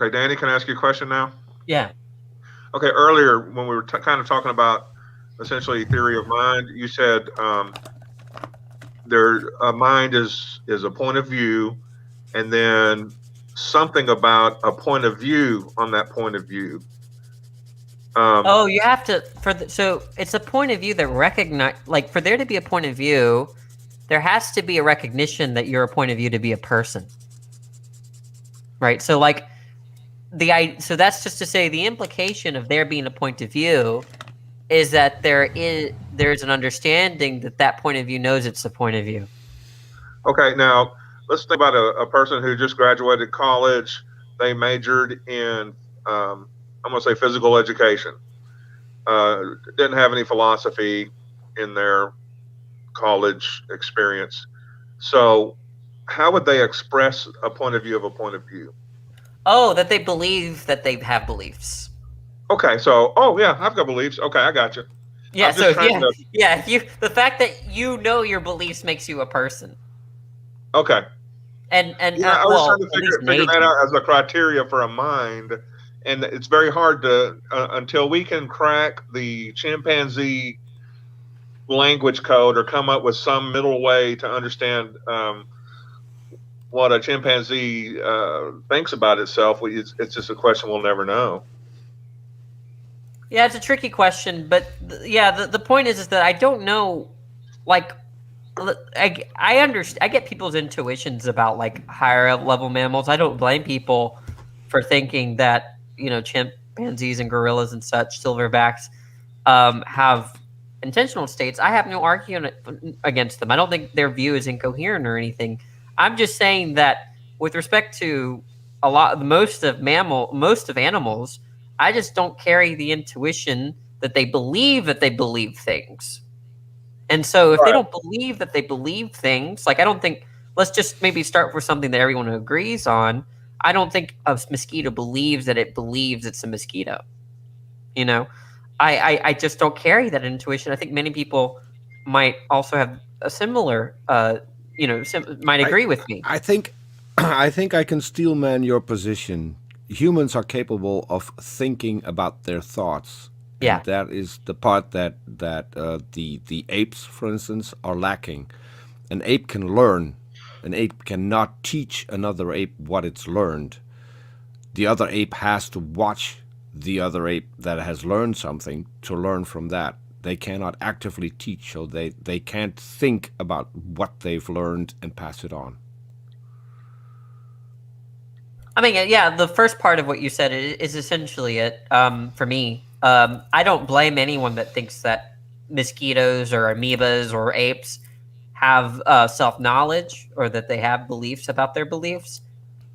Okay, Danny, can I ask you a question now? Yeah. Okay, earlier when we were kind of talking about essentially theory of mind, you said there a mind is a point of view, and then something about a point of view on that point of view. Um, Oh, you have to so it's a point of view that recognize like for there to be a point of view, there has to be a recognition that you're a point of view to be a person, right? So like so that's just to say the implication of there being a point of view is that there's an understanding that that point of view knows it's a point of view. okay, now let's think about a person who just graduated college. They majored in I'm going to say physical education. Didn't have any philosophy in their college experience. So, how would they express a point of view of a point of view? Oh, that they believe that they have beliefs. Okay, so oh yeah, I've got beliefs. Okay, I got you. Yeah, I'm so just if trying yeah, to. yeah, if you the fact that you know your beliefs makes you a person. Okay, And yeah, I was trying well, to at least figure made that you. out as a criteria for a mind, and it's very hard to until we can crack the chimpanzee language code or come up with some middle way to understand what a chimpanzee thinks about itself. It's just a question we'll never know. Yeah, it's a tricky question, but yeah, the point is that I don't know like I understand. I get people's intuitions about like higher level mammals. I don't blame people for thinking that chimpanzees and gorillas and such silverbacks have intentional states. I have no argument against them. I don't think their view is incoherent or anything. I'm just saying that with respect to most of animals, I just don't carry the intuition that they believe things. And so if they Right. don't believe that they believe things, like I don't think let's just maybe start with something that everyone agrees on. I don't think a mosquito believes that it believes it's a mosquito. You know, I just don't carry that intuition. I think many people might also have a similar, might I agree with me. I think I think I can steel man your position. Humans are capable of thinking about their thoughts, and Yeah. that is the part that the apes, for instance, are lacking. An ape can learn. An ape cannot teach another ape what it's learned. The other ape has to watch the other ape that has learned something to learn from that. They cannot actively teach, so they can't think about what they've learned and pass it on. I mean, yeah, the first part of what you said is essentially it for me. I don't blame anyone that thinks that mosquitoes or amoebas or apes have self knowledge or that they have beliefs about their beliefs.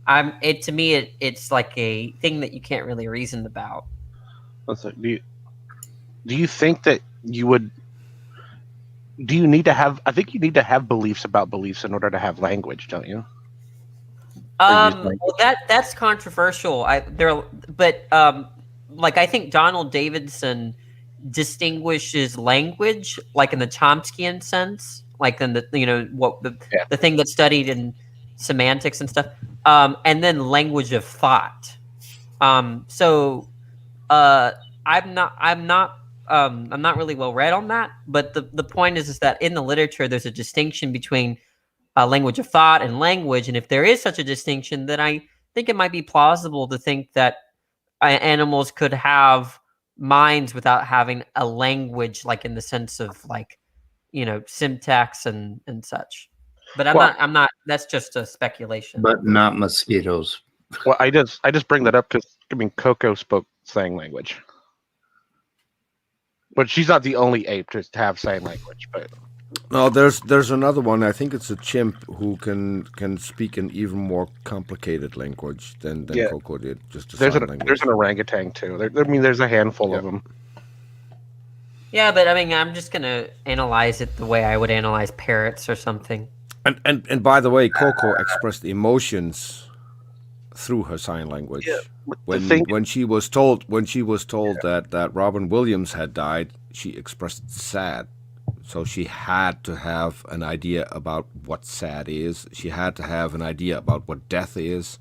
To me it's like a thing that you can't really reason about. Let's see, do you think that you would? Do you need to have? I think you need to have beliefs about beliefs in order to have language, don't you? Or use Well, language. that's controversial. But like I think Donald Davidson distinguishes language, like in the Chomskyan sense, like in the Yeah. the thing that's studied in semantics and stuff, and then language of thought. So uh, I'm not really well read on that, but the point is that in the literature there's a distinction between language of thought and language. And if there is such a distinction, then I think it might be plausible to think that animals could have minds without having a language, like in the sense of like, syntax and such. But Well, I'm not, that's just a speculation. but not mosquitoes. well, I just bring that up because I mean Coco spoke sign language, but she's not the only ape to have sign language. But No, there's another one. I think it's a chimp who can speak an even more complicated language than yeah, Coco did, just a there's sign there's language. an orangutan too. I mean, there's a handful Yeah. of them. Yeah, but I mean, I'm just going to analyze it the way I would analyze parrots or something. And by the way, Coco expressed emotions through her sign Yeah, language. but the thing, When she was told that Robin Williams had died, she expressed sad. So she had to have an idea about what sad is. She had to have an idea about what death is.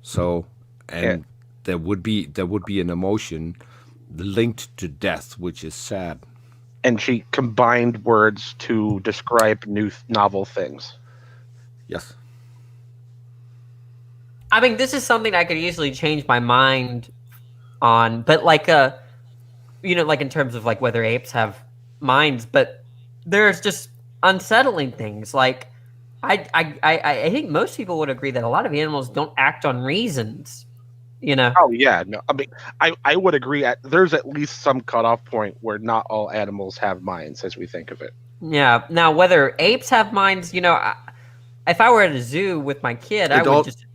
So and there would be an emotion linked to death, which is sad. And she combined words to describe new novel things. Yes. I mean, this is something I could easily change my mind on, but like like in terms of like whether apes have minds, but there's just unsettling things. Like I think most people would agree that a lot of animals don't act on reasons. Oh yeah, no. I mean, I would agree. There's at least some cutoff point where not all animals have minds as we think of it. Yeah. Now, whether apes have minds, if I were at a zoo with my kid, I would just.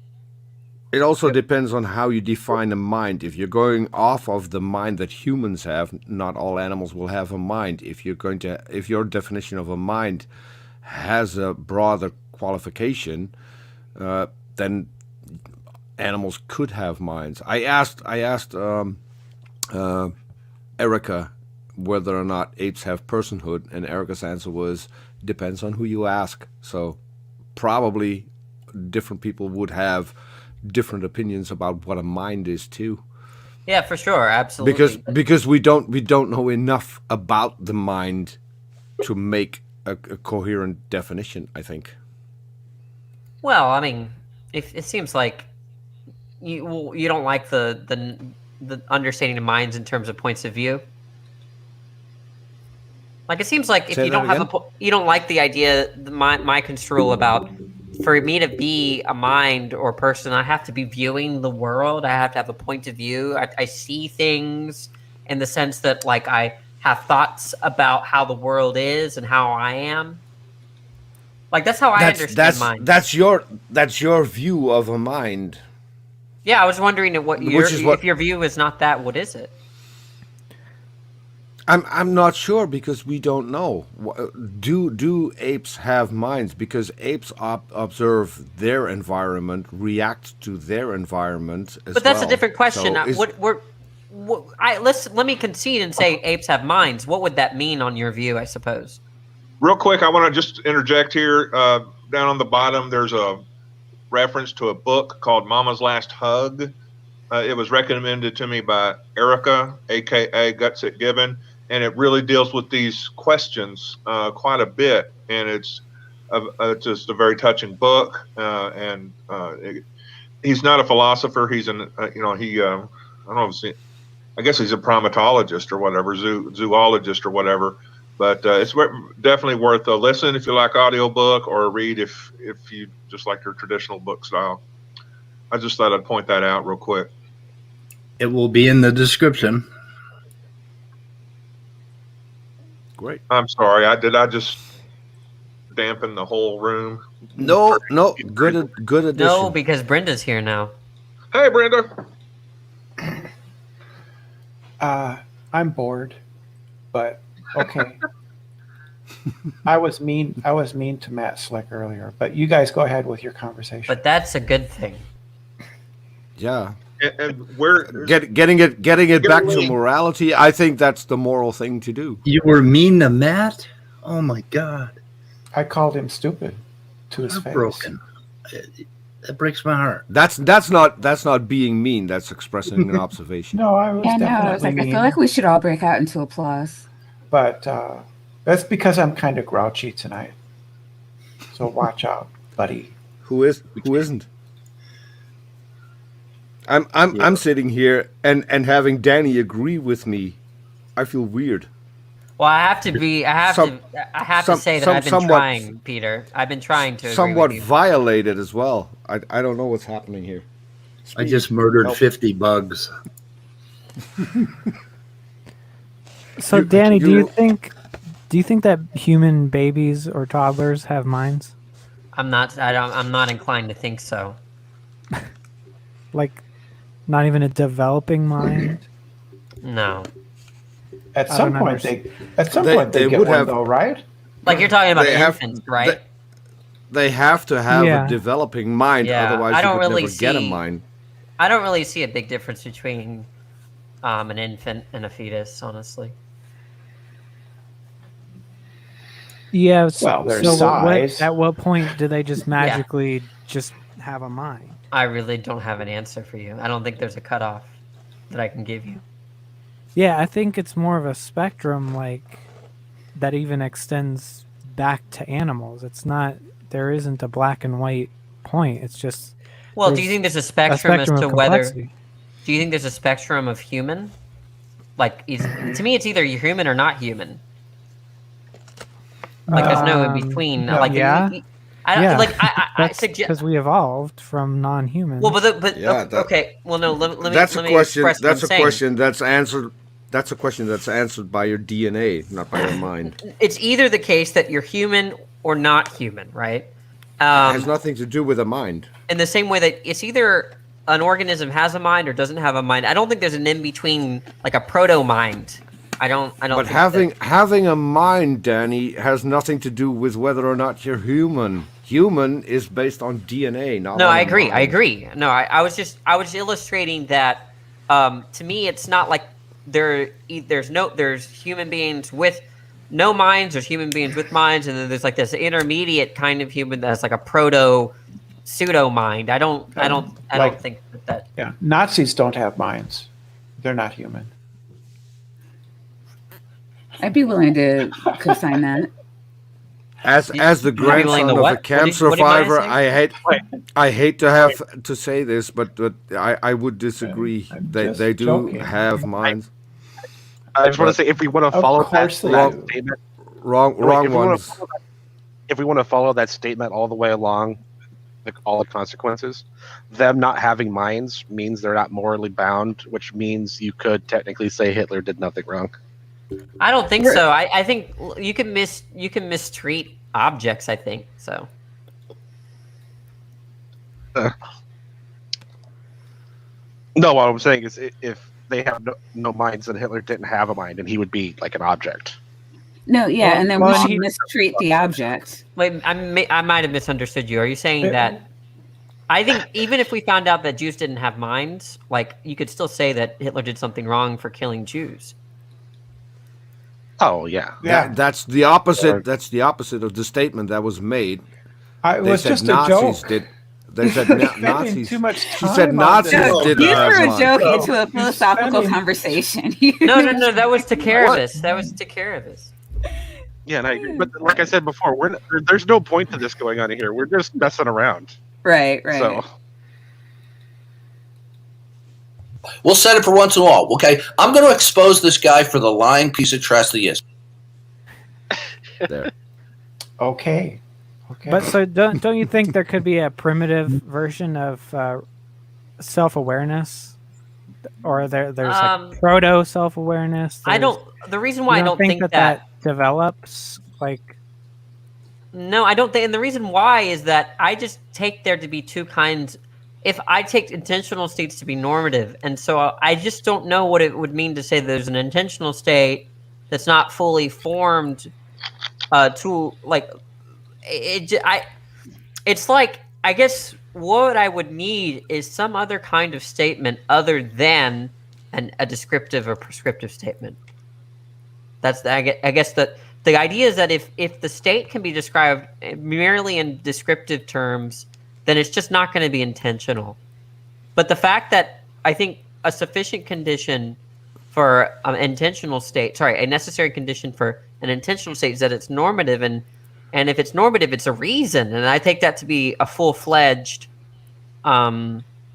It also depends on how you define a mind. If you're going off of the mind that humans have, not all animals will have a mind. If your definition of a mind has a broader qualification, then animals could have minds. I asked Erica whether or not apes have personhood, and Erica's answer was depends on who you ask. So probably different people would have different opinions about what a mind is too. Yeah, for sure, absolutely. Because we don't know enough about the mind to make a coherent definition, I think. Well, I mean, if it seems like you don't like the understanding of minds in terms of points of view. Like it seems like if you don't have you don't like the idea, my construal about for me to be a mind or person, I have to be viewing the world. I have to have a point of view. I see things in the sense that like I have thoughts about how the world is and how I am. Like that's how I understand mind. That's your view of a mind. Yeah, I was wondering if your view is not that, what is it? I'm not sure because we don't know. Do apes have minds? Because apes observe their environment, react to their environment as well. But that's a different question. So let me concede and say apes have minds. What would that mean on your view, I suppose? Real quick, I want to just interject here. Down on the bottom, there's a reference to a book called Mama's Last Hug. It was recommended to me by Erica, a.k.a. Guts It Gibbon, and it really deals with these questions quite a bit. And it's just a very touching book. He's not a philosopher. He's I don't know. I guess he's a primatologist or whatever, zoologist or whatever. But it's definitely worth a listen if you like audiobook, or a read if you just like your traditional book style. I just thought I'd point that out real quick. It will be in the description. Great. I'm sorry. I just dampen the whole room? No. Good addition. No, because Brenda's here now. Hey, Brenda. I'm bored, but okay. I was mean to Matt Slick earlier, but you guys go ahead with your conversation. But that's a good thing. Yeah. And where getting it back to morality, I think that's the moral thing to do. You were mean to Matt? Oh my God. I called him stupid to his face. Broken. That breaks my heart. That's not being mean. That's expressing an observation. No, I was definitely I was like, mean. I feel like we should all break out into applause. But that's because I'm kind of grouchy tonight. So watch out, buddy. Who isn't? I'm sitting here and having Danny agree with me. I feel weird. Well, I have to say that I've been trying, Peter. I've been trying to somewhat agree with you. Violated as well. I don't know what's happening here. I just murdered 50 bugs. So, Danny, do you think that human babies or toddlers have minds? I'm not inclined to think so. Like, not even a developing mind? No. At some point they get would one have, though, right? Like you're talking about infants, right? They have to have a developing mind, otherwise I don't you could really never get a mind. I don't really see a big difference between an infant and a fetus, honestly. Yeah. Well, their so size. at what point do they just magically just have a mind? I really don't have an answer for you. I don't think there's a cutoff that I can give you. Yeah, I think it's more of a spectrum, like that even extends back to animals. It's not. There isn't a black and white point. It's just. Well, do you think there's a spectrum as of to whether? complexity. Do you think there's a spectrum of human? Like, to me, it's either you're human or not human. Like, there's no in between. Like, yeah. I That's suggest because we evolved from non-humans. Well, but Yeah, okay. Well, no. Let me. That's let a me question. express what That's I'm a saying. question that's answered. That's a question that's answered by your DNA, not by your mind. It's either the case that you're human or not human, right? It has nothing to do with a mind. In the same way that it's either an organism has a mind or doesn't have a mind. I don't think there's an in between, like a proto mind. I don't. But think having a mind, Danny, has nothing to do with whether or not you're human. Human is based on DNA, not. No, on I a agree. mind. I agree. No, I was illustrating that. To me, it's not like there's human beings with no minds, there's human beings with minds, and then there's like this intermediate kind of human that's like a proto pseudo mind. I don't think that. Yeah, Nazis don't have minds. They're not human. I'd be willing to co-sign that. As the grandson of a what? cancer What do you mind survivor, saying? I hate to have to say this, but I would disagree. I'm They just they do joking. have minds. I just want to say, if we want to Of follow that course they that do. statement, Wrong if we wanna ones. follow that- if we want to follow that statement all the way along, all the consequences, them not having minds means they're not morally bound, which means you could technically say Hitler did nothing wrong. I don't think so. I think you can mistreat objects. I think so. No, what I'm saying is, if they have no minds, then Hitler didn't have a mind, and he would be like an object. No, yeah, Well- and then well, we should he- mistreat the object. Wait, I might have misunderstood you. Are you saying that? I think even if we found out that Jews didn't have minds, like you could still say that Hitler did something wrong for killing Jews. Oh yeah, Yeah, That's the opposite. That's the opposite of the statement that was made. it They was said just a Nazis joke. did. They said You're spending Nazis. too much She time said on Nazis this. No, didn't you have threw a minds. joke No, into a you're philosophical spending- conversation. No, that was to Caravis. That was to Caravis. yeah, and I agree. But like I said before, there's no point to this going on here. We're just messing around. Right. So We'll set it for once and all. Okay, I'm going to expose this guy for the lying piece of trash that he is. There. Okay. But so don't you think there could be a primitive version of self-awareness, or there's like proto self-awareness? I don't. The reason why You I don't think that develops like. No, I don't think. And the reason why is that I just take there to be two kinds. If I take intentional states to be normative, and so I just don't know what it would mean to say there's an intentional state that's not fully formed to like it's like, I guess what I would need is some other kind of statement other than a descriptive or prescriptive statement. That's I guess that the idea is that if the state can be described merely in descriptive terms, then it's just not going to be intentional. But the fact that I think a sufficient condition for an intentional state, a necessary condition for an intentional state is that it's normative, and if it's normative, it's a reason, and I take that to be a full-fledged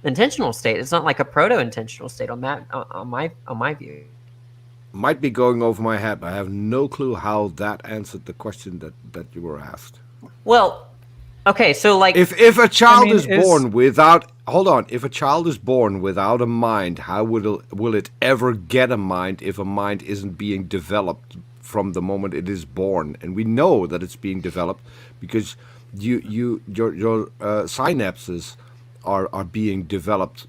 intentional state. It's not like a proto-intentional state on my view. Might be going over my head. I have no clue how that answered the question that you were asked. Well, okay, so like if a child is born without if a child is born without a mind, how will it ever get a mind if a mind isn't being developed from the moment it is born? And we know that it's being developed because your synapses are being developed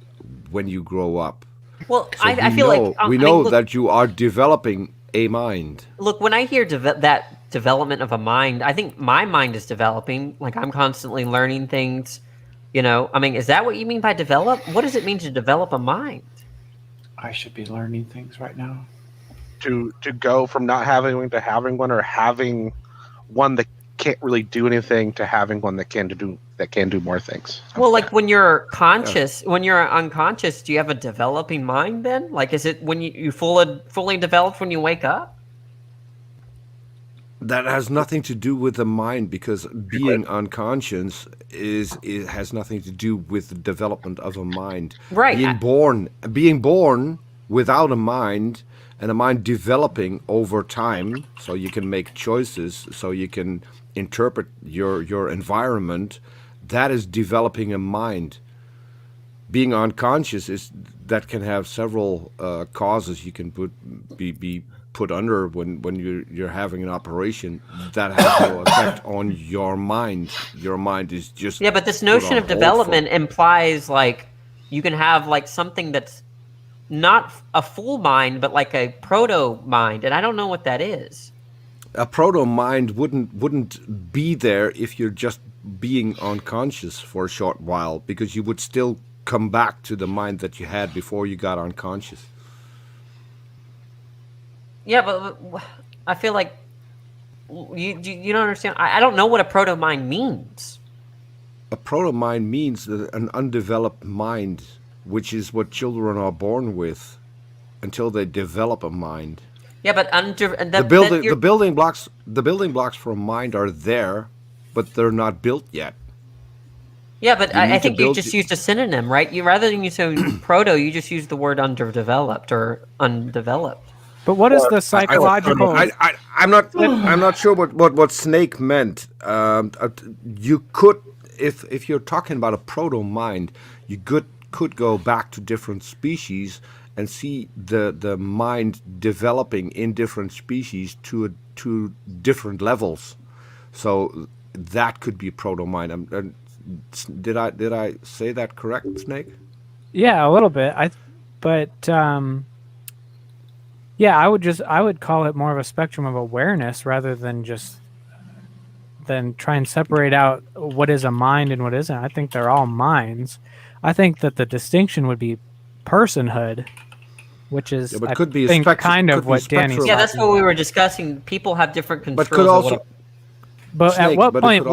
when you grow up. Well, So I feel like we know that you are developing a mind. Look, when I hear that development of a mind, I think my mind is developing. Like, I'm constantly learning things. I mean, is that what you mean by develop? What does it mean to develop a mind? I should be learning things right now. to go from not having one to having one, or having one that can't really do anything to having one that can do more things. Well, like when you're conscious, when you're unconscious, do you have a developing mind then? Like, is it when you fully developed when you wake up? That has nothing to do with the mind, because being unconscious it has nothing to do with the development of a mind. Right. Being born without a mind, and a mind developing over time, so you can make choices, so you can interpret your environment. That is developing a mind. Being unconscious that can have several causes. You can be put under when you're having an operation. That has no effect on your mind. Your mind is just but this notion of development implies like you can have like something that's not a full mind, but like a proto mind, and I don't know what that is. A proto mind wouldn't be there if you're just being unconscious for a short while, because you would still come back to the mind that you had before you got unconscious. Yeah, but I feel like you don't understand. I don't know what a proto mind means. A proto mind means an undeveloped mind, which is what children are born with until they develop a mind. Yeah, but the building blocks for a mind are there, but they're not built yet. Yeah, but I think you just used a synonym, right? You rather than use proto, you just use the word underdeveloped or undeveloped. But what is the psychological? I'm not sure what Snake meant. You could, if you're talking about a proto mind, you could go back to different species and see the mind developing in different species to different levels. So that could be proto mind. Did I say that correct, Snake? Yeah, a little bit. Yeah, I would call it more of a spectrum of awareness rather than try and separate out what is a mind and what isn't. I think they're all minds. I think that the distinction would be personhood, which is but I could be think spectrum, kind of what Danny's. Yeah, that's what we were discussing. People have different controls. But could also. But Snake, at what point?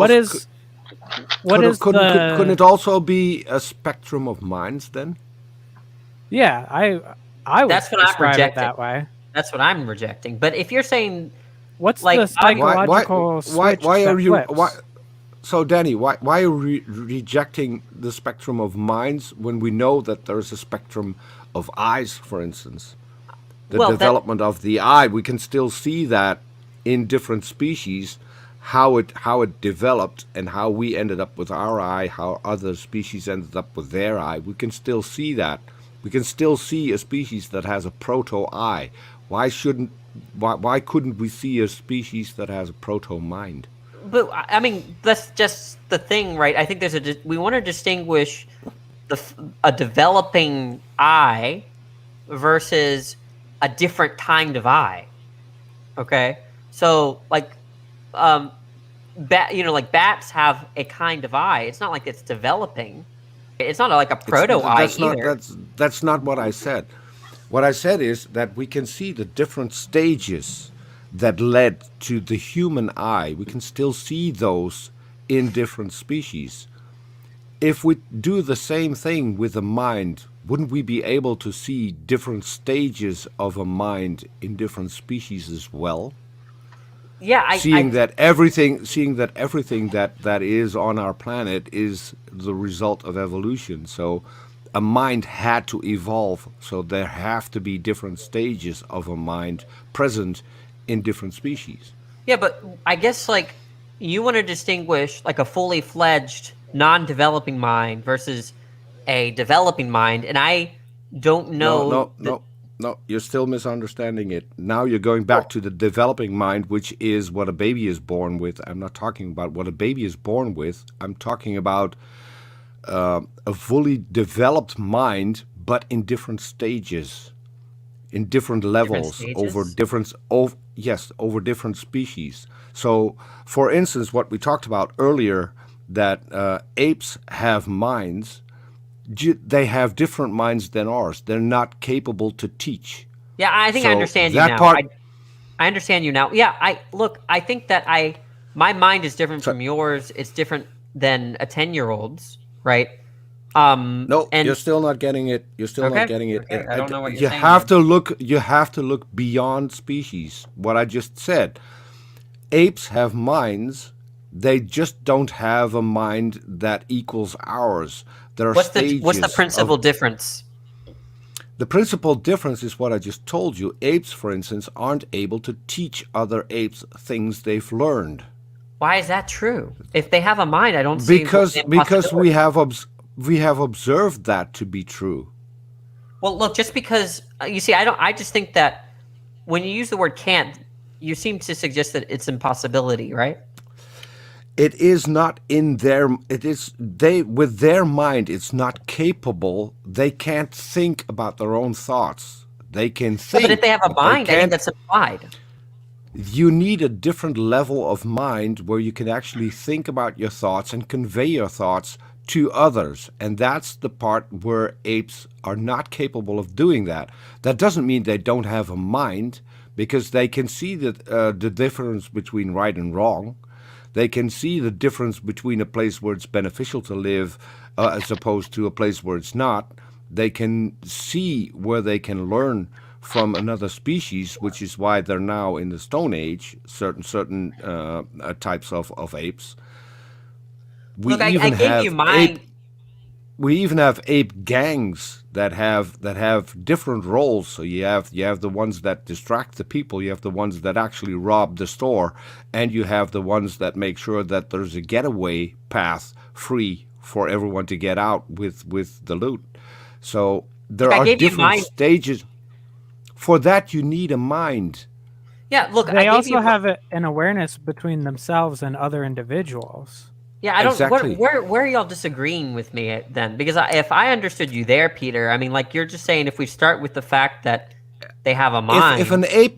Couldn't it also be a spectrum of minds then? Yeah, I would that's what I'm describe it rejecting. that way. That's what I'm rejecting. But if you're saying, what's like, the psychological switch why that are you? flips? So Danny, why are you rejecting the spectrum of minds when we know that there's a spectrum of eyes, for instance? The development of the eye, we can still see that in different species, how it developed and how we ended up with our eye, how other species ended up with their eye. We can still see that. We can still see a species that has a proto eye. Why couldn't we see a species that has a proto mind? But I mean, that's just the thing, right? I think we want to distinguish a developing eye versus a different kind of eye. Okay, so like, like bats have a kind of eye. It's not like it's developing. It's not like a proto eye either. That's not what I said. What I said is that we can see the different stages that led to the human eye. We can still see those in different species. If we do the same thing with the mind, wouldn't we be able to see different stages of a mind in different species as well? Yeah, seeing that everything that is on our planet is the result of evolution. So a mind had to evolve. So there have to be different stages of a mind present in different species. Yeah, but I guess like you want to distinguish like a fully fledged non-developing mind versus a developing mind, and I don't know. No, you're still misunderstanding it. Now you're going back to the developing mind, which is what a baby is born with. I'm not talking about what a baby is born with. I'm talking about a fully developed mind, but in different stages, in different levels, over different species. So, for instance, what we talked about earlier, that apes have minds. They have different minds than ours. They're not capable to teach. Yeah, I think I understand you now. I understand you now. Yeah, I think that my mind is different So- from yours. It's different than a 10-year-old's, right? No, And you're still not getting it. You're still okay, not getting it. okay, I don't know what you're You saying have then. to look. You have to look beyond species. What I just said. Apes have minds. They just don't have a mind that equals ours. There are what's stages. the principal of, difference? The principal difference is what I just told you. Apes, for instance, aren't able to teach other apes things they've learned. Why is that true? If they have a mind, I don't see Because the because impossibility. we have observed that to be true. Well, look, just because you see, I just think that when you use the word can't, you seem to suggest that it's impossibility, right? It is not in their. It is they with their mind. It's not capable. They can't think about their own thoughts. They can think. But if they have a but they mind, I think can't- that's implied. You need a different level of mind where you can actually think about your thoughts and convey your thoughts to others. And that's the part where apes are not capable of doing that. That doesn't mean they don't have a mind, because they can see the difference between right and wrong. They can see the difference between a place where it's beneficial to live as opposed to a place where it's not. They can see where they can learn from another species, which is why they're now in the Stone Age, certain types of apes. We Look, I even gave have you mine. we even have ape gangs that have different roles. So you have the ones that distract the people, you have the ones that actually rob the store, and you have the ones that make sure that there's a getaway path free for everyone to get out with the loot. So there Look, I are gave you different mine. stages. For that you need a mind. Yeah, look, I They gave also you. have an awareness between themselves and other individuals. Yeah, I don't. Exactly. Where are y'all disagreeing with me then? Because if I understood you there, Peter, I mean, like you're just saying, if we start with the fact that they have a mind, If an ape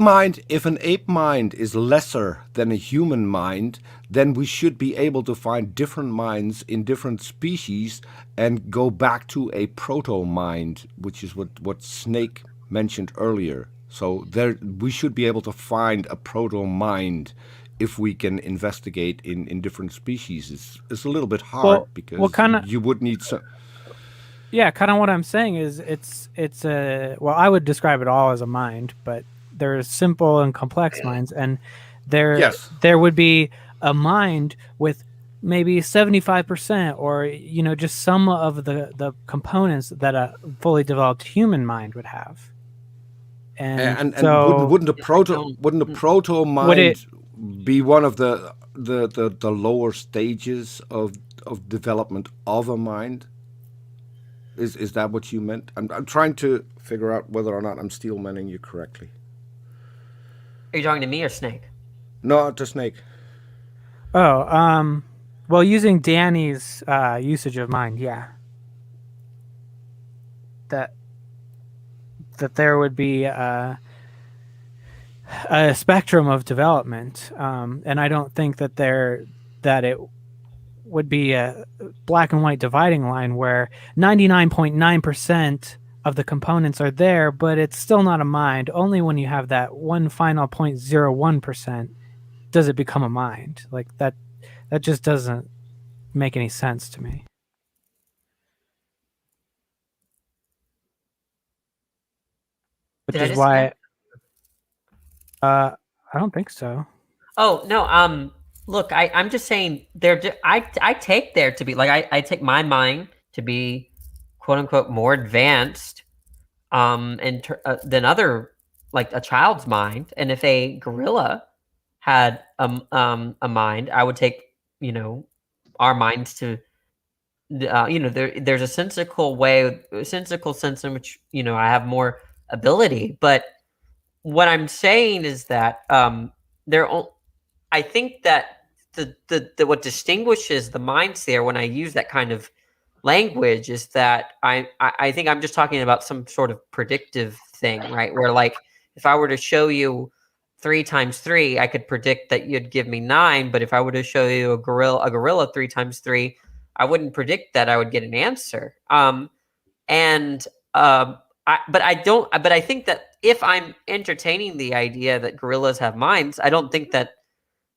mind is lesser than a human mind, then we should be able to find different minds in different species and go back to a proto mind, which is what Snake mentioned earlier. So there, we should be able to find a proto mind if we can investigate in different species. It's a little bit hard because you would need some. Yeah, kind of what I'm saying is it's a, well, I would describe it all as a mind, but there's simple and complex minds, and there would be a mind with maybe 75% or just some of the components that a fully developed human mind would have. And so wouldn't a proto mind be one of the lower stages of development of a mind? Is that what you meant? I'm trying to figure out whether or not I'm steel manning you correctly. are you talking to me or Snake? No, to Snake. Oh, well, using Danny's usage of mind, yeah, that there would be a spectrum of development, and I don't think that it would be a black and white dividing line where 99.9% of the components are there, but it's still not a mind. Only when you have that one final 0.01% does it become a mind. Like that just doesn't make any sense to me. Which is why I don't think so. Oh no, look, I'm just saying I take there to be like I take my mind to be quote unquote more advanced than other, like a child's mind. And if a gorilla had a mind, I would take our minds to there's a sensical sense in which I have more ability. But what I'm saying is that I think that the what distinguishes the minds there when I use that kind of language is that I think I'm just talking about some sort of predictive thing, right? Where like if I were to show you 3 times 3, I could predict that you'd give me 9. But if I were to show you a gorilla 3 times 3, I wouldn't predict that I would get an answer. But I think that if I'm entertaining the idea that gorillas have minds, I don't think that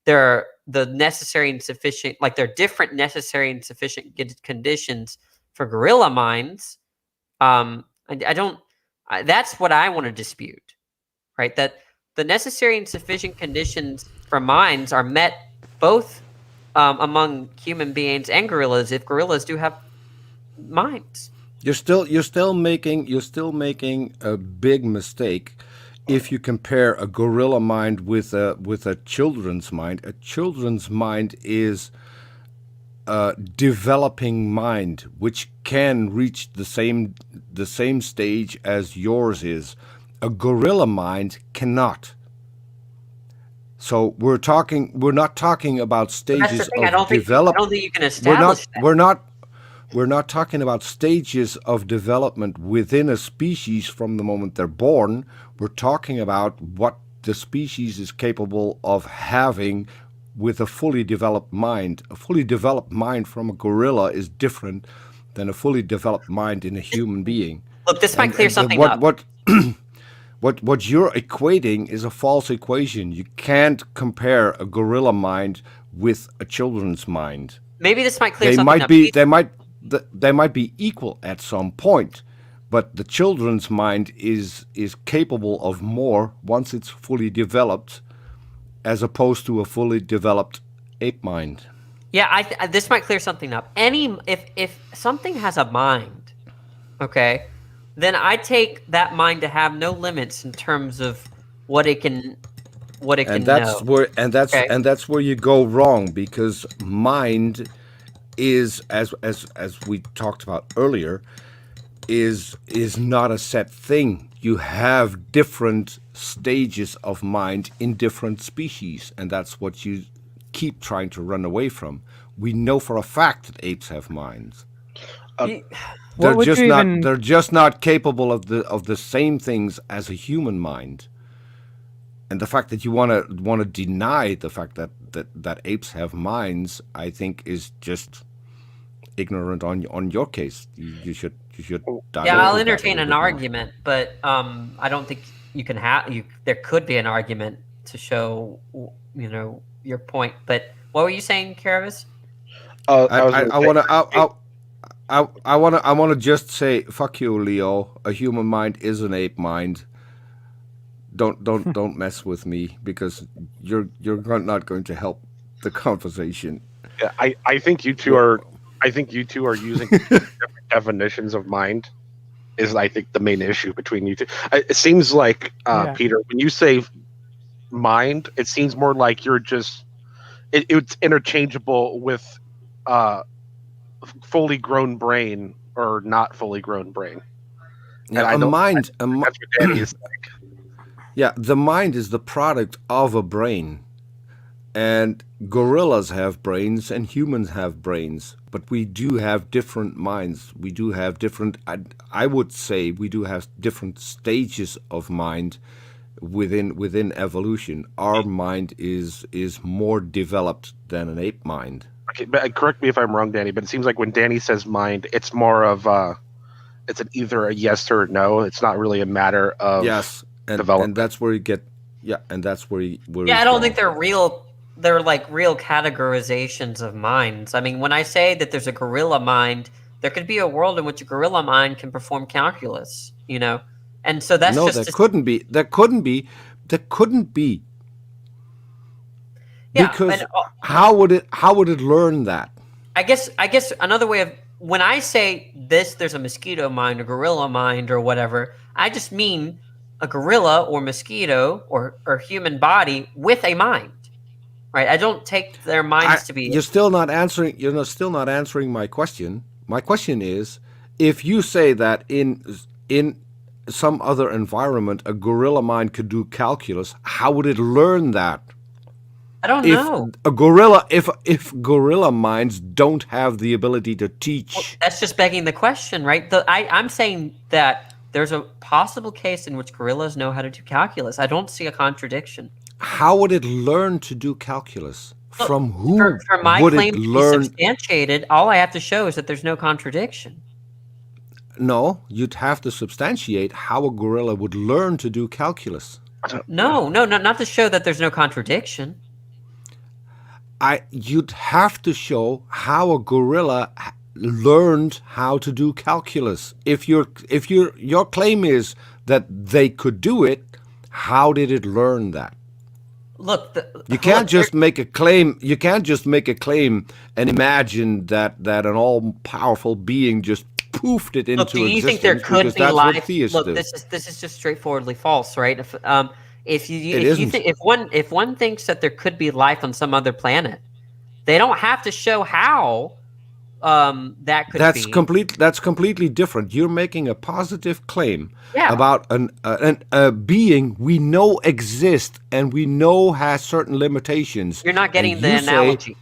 they're the necessary and sufficient, like they're different necessary and sufficient conditions for gorilla minds. I don't. That's what I want to dispute, right? That the necessary and sufficient conditions for minds are met both among human beings and gorillas, if gorillas do have minds. You're still making a big mistake if you compare a gorilla mind with a children's mind. A children's mind is a developing mind, which can reach the same stage as yours is. A gorilla mind cannot. So we're not talking about stages of development. I don't think you can establish that. We're not talking about stages of development within a species from the moment they're born. We're talking about what the species is capable of having with a fully developed mind. A fully developed mind from a gorilla is different than a fully developed mind in a human being. Look, this might clear something up. What you're equating is a false equation. You can't compare a gorilla mind with a children's mind. Maybe this might clear something up. They might be equal at some point, but the children's mind is capable of more once it's fully developed, as opposed to a fully developed ape mind. Yeah, this might clear something up. If something has a mind, okay, then I take that mind to have no limits in terms of what it can know. That's where you go wrong, because mind is, as we talked about earlier, is not a set thing. You have different stages of mind in different species, and that's what you keep trying to run away from. We know for a fact that apes have minds. They're just not capable of the same things as a human mind. And the fact that you want to deny the fact that apes have minds, I think, is just ignorant on your case. You should dive Yeah, I'll into that entertain a an little bit more. argument, but I don't think you can have. There could be an argument to show, your point. But what were you saying, Karavis? I want to just say, fuck you, Leo. A human mind is an ape mind. Don't mess with me, because you're not going to help the conversation. Yeah, I think you two are using different definitions of mind. Is, I think, the main issue between you two. It seems like Peter, when you say mind, it seems more like you're just it's interchangeable with fully grown brain or not fully grown brain. Yeah, that's what Danny is like. Yeah, the mind is the product of a brain. And gorillas have brains and humans have brains, but we do have different minds. We do have different, I would say we do have different stages of mind within evolution. Our mind is more developed than an ape mind. Okay, but correct me if I'm wrong, Danny, but it seems like when Danny says mind, it's more of it's either a yes or a no. It's not really a matter of development. And that's where you get, and that's where I don't think they're real. They're like real categorizations of minds. I mean, when I say that there's a gorilla mind, there could be a world in which a gorilla mind can perform calculus, and so that's there couldn't be. There couldn't be. Yeah, because how would it learn that? I guess another way of, when I say this, there's a mosquito mind, a gorilla mind, or whatever, I just mean a gorilla or mosquito or human body with a mind. Right, I don't take their minds to be. You're still not answering. You're still not answering my question. My question is, if you say that in some other environment a gorilla mind could do calculus, how would it learn that? I don't know. If gorilla minds don't have the ability to teach, well, that's just begging the question, right? I'm saying that there's a possible case in which gorillas know how to do calculus. I don't see a contradiction. How would it learn to do calculus? From who for my would claim it to learn? be substantiated, all I have to show is that there's no contradiction. No, you'd have to substantiate how a gorilla would learn to do calculus. No, not to show that there's no contradiction. you'd have to show how a gorilla learned how to do calculus. If your claim is that they could do it, how did it learn that? Look, you can't just make a claim. You can't just make a claim and imagine that an all-powerful being just poofed it into existence. Do you think there could be that's life? What theists Look, do. this is just straightforwardly false, right? If one thinks that there could be life on some other planet, they don't have to show how that could be. That's completely different. You're making a positive claim Yeah. about a being we know exists and we know has certain limitations. You're not getting the analogy.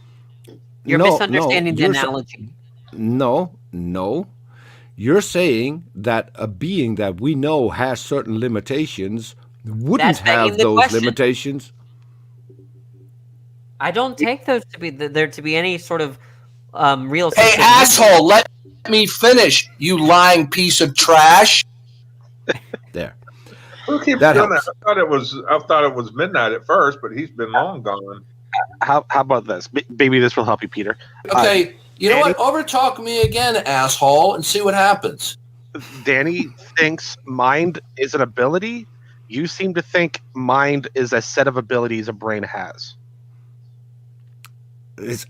You're misunderstanding the analogy. No. You're saying that a being that we know has certain limitations wouldn't have those limitations. I don't take those to be there to be any sort of real. Hey, asshole! Let me finish. You lying piece of trash. There. Who keeps doing that? I thought it was midnight at first, but he's been long gone. How about this? Maybe this will help you, Peter. Okay, you know what? Overtalk me again, asshole, and see what happens. Danny thinks mind is an ability. You seem to think mind is a set of abilities a brain has. It's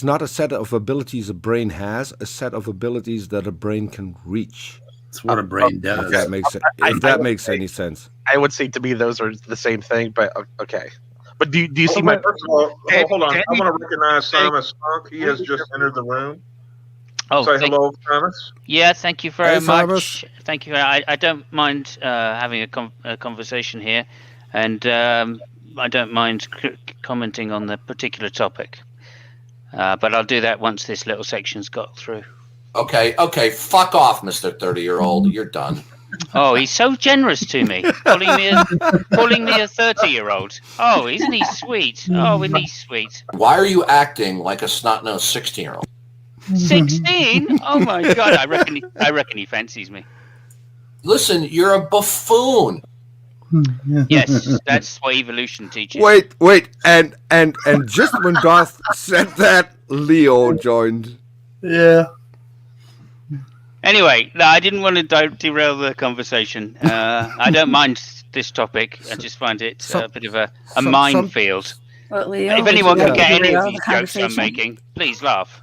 not a set of abilities a brain has, a set of abilities that a brain can reach. That's what a brain does. If that makes any sense. I would say to me those are the same thing, but okay. But do you see my... First of all, hold on. I want to recognize Simon Skunk. He has just entered the room. Oh, say hello, Thomas. Yeah, thank you very much. Thomas. Thank you. I don't mind having a conversation here, and I don't mind commenting on the particular topic. But I'll do that once this little section's got through. Okay, fuck off, Mr. 30-year-old. You're done. Oh, he's so generous to me, calling me a 30-year-old. Oh, isn't he sweet? Oh, isn't he sweet? Why are you acting like a snot-nosed 16-year-old? 16? Oh my God! I reckon he fancies me. Listen, you're a buffoon. Yes, that's what evolution teaches. Wait, and just when Garth said that, Leo joined. Yeah. Anyway, no, I didn't want to derail the conversation. I don't mind this topic. I just find it a bit of a minefield. Well, Leo, If anyone can get any of derail these the jokes I'm conversation? making, please laugh.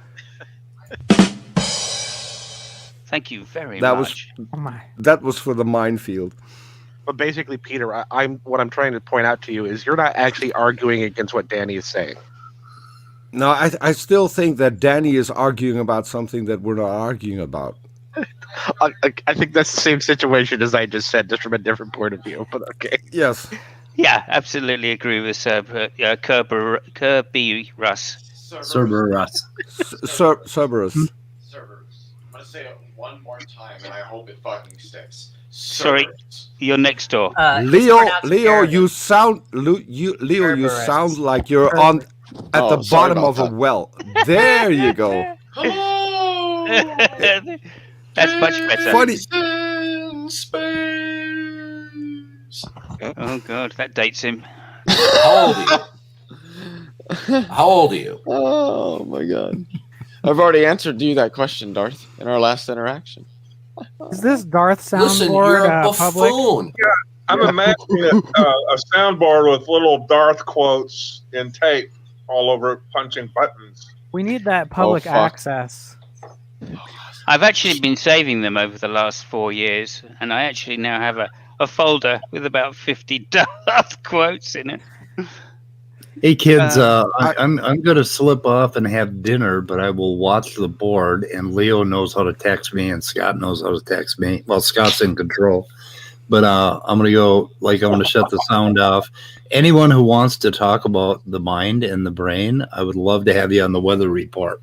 Thank you very That much. That was for the minefield. But basically, Peter, what I'm trying to point out to you is you're not actually arguing against what Danny is saying. No, I still think that Danny is arguing about something that we're not arguing about. I think that's the same situation as I just said, just from a different point of view. But okay. Yes. Yeah, absolutely agree with Kirby Russ. Cerberus. Cerberus. I'm gonna say it one more time, and I hope it fucking sticks. Sorry, you're next door. Leo, you sound like you're at the bottom of a well. There you go. That's much better. Funny. Oh God, that dates him. How old are you? Oh my God. I've already answered you that question, Darth, in our last interaction. Is this Darth Listen, soundboard you're a public? buffoon. Yeah, I'm imagining a soundboard with little Darth quotes in tape all over it, punching buttons. We need that public access. I've actually been saving them over the last 4 years, and I actually now have a folder with about 50 Darth quotes in it. Hey kids, I'm gonna slip off and have dinner, but I will watch the board. And Leo knows how to text me, and Scott knows how to text me. Well, Scott's in control, but I'm gonna go. I'm gonna shut the sound off. Anyone who wants to talk about the mind and the brain, I would love to have you on the weather report.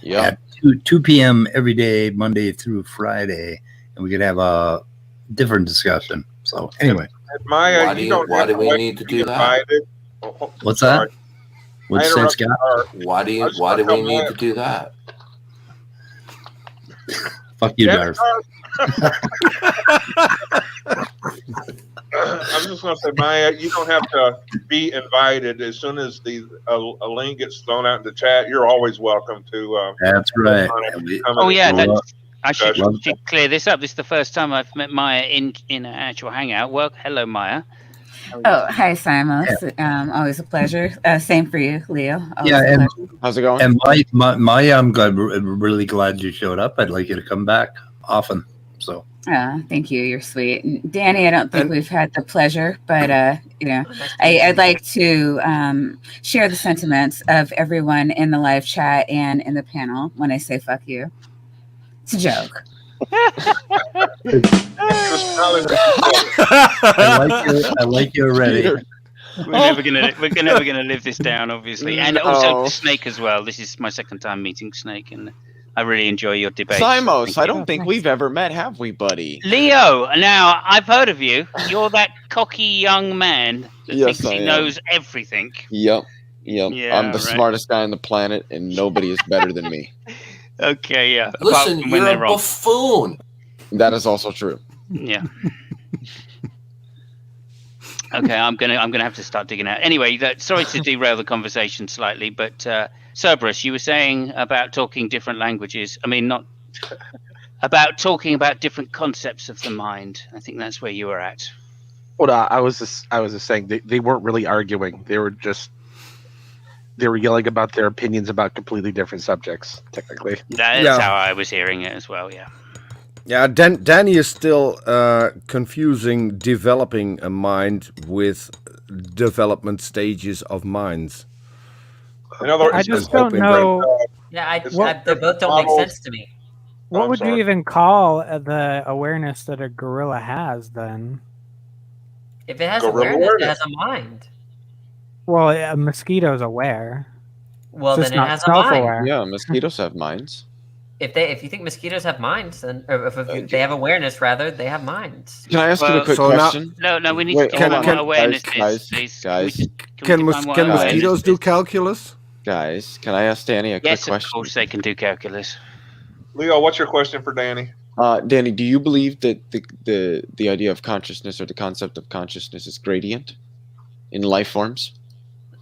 Yeah. At 2 p.m. every day, Monday through Friday, and we could have a different discussion. So anyway, Maya, why do we need to do that? what's that? What'd you say, Scott? Why do we need to do that? Fuck you, Darth. I was just going to say, Maya, you don't have to be invited. As soon as a link gets thrown out in the chat, you're always welcome to. That's right. Oh yeah, I should discussion. clear this up. This is the first time I've met Maya in an actual hangout. Well, hello, Maya. Oh, hi, Simos. Always a pleasure. Same for you, Leo. Always Yeah, a and pleasure. How's it going? And Maya, I'm really glad you showed up. I'd like you to come back often. So. Thank you. You're sweet. And Danny, I don't think we've had the pleasure, but I'd like to share the sentiments of everyone in the live chat and in the panel when I say "fuck you." It's a joke. I like you already. We're never gonna live this down, obviously, and also Snake as well. This is my second time meeting Snake, and I really enjoy your debate. Simos, I don't think we've ever met, have we, buddy? Leo, now I've heard of you. You're that cocky young man that Yes, thinks he I am. knows everything. Yep. Yeah, I'm the right. smartest guy on the planet, and nobody is better than me. Okay, yeah. Apart Listen, from when you're they're a wrong. buffoon. That is also true. Yeah. Okay, I'm gonna have to start digging out. Anyway, sorry to derail the conversation slightly, but Cerberus, you were saying about talking different languages. I mean, not about talking about different concepts of the mind. I think that's where you were at. Well, I was just saying they weren't really arguing. They were yelling about their opinions about completely different subjects. Technically, That's how I was hearing it as well. Yeah. Yeah, Danny is still confusing developing a mind with development stages of minds. In other words, I just don't know. Yeah, they both don't make sense to me. What would you even call the awareness that a gorilla has then? If it has awareness, it has a mind. Well, a mosquito's aware. Well, It's then just it not has a mind. self-aware. Yeah, mosquitoes have minds. If you think mosquitoes have minds, then or if they have awareness, rather, they have minds. Can I ask you a quick question? No, we need Wait, to define hold what on, awareness guys, is, please. guys. Can mosquitoes do calculus? Guys, can I ask Danny a quick Yes, question? of course they can do calculus. Leo, what's your question for Danny? Danny, do you believe that the idea of consciousness or the concept of consciousness is gradient in life forms?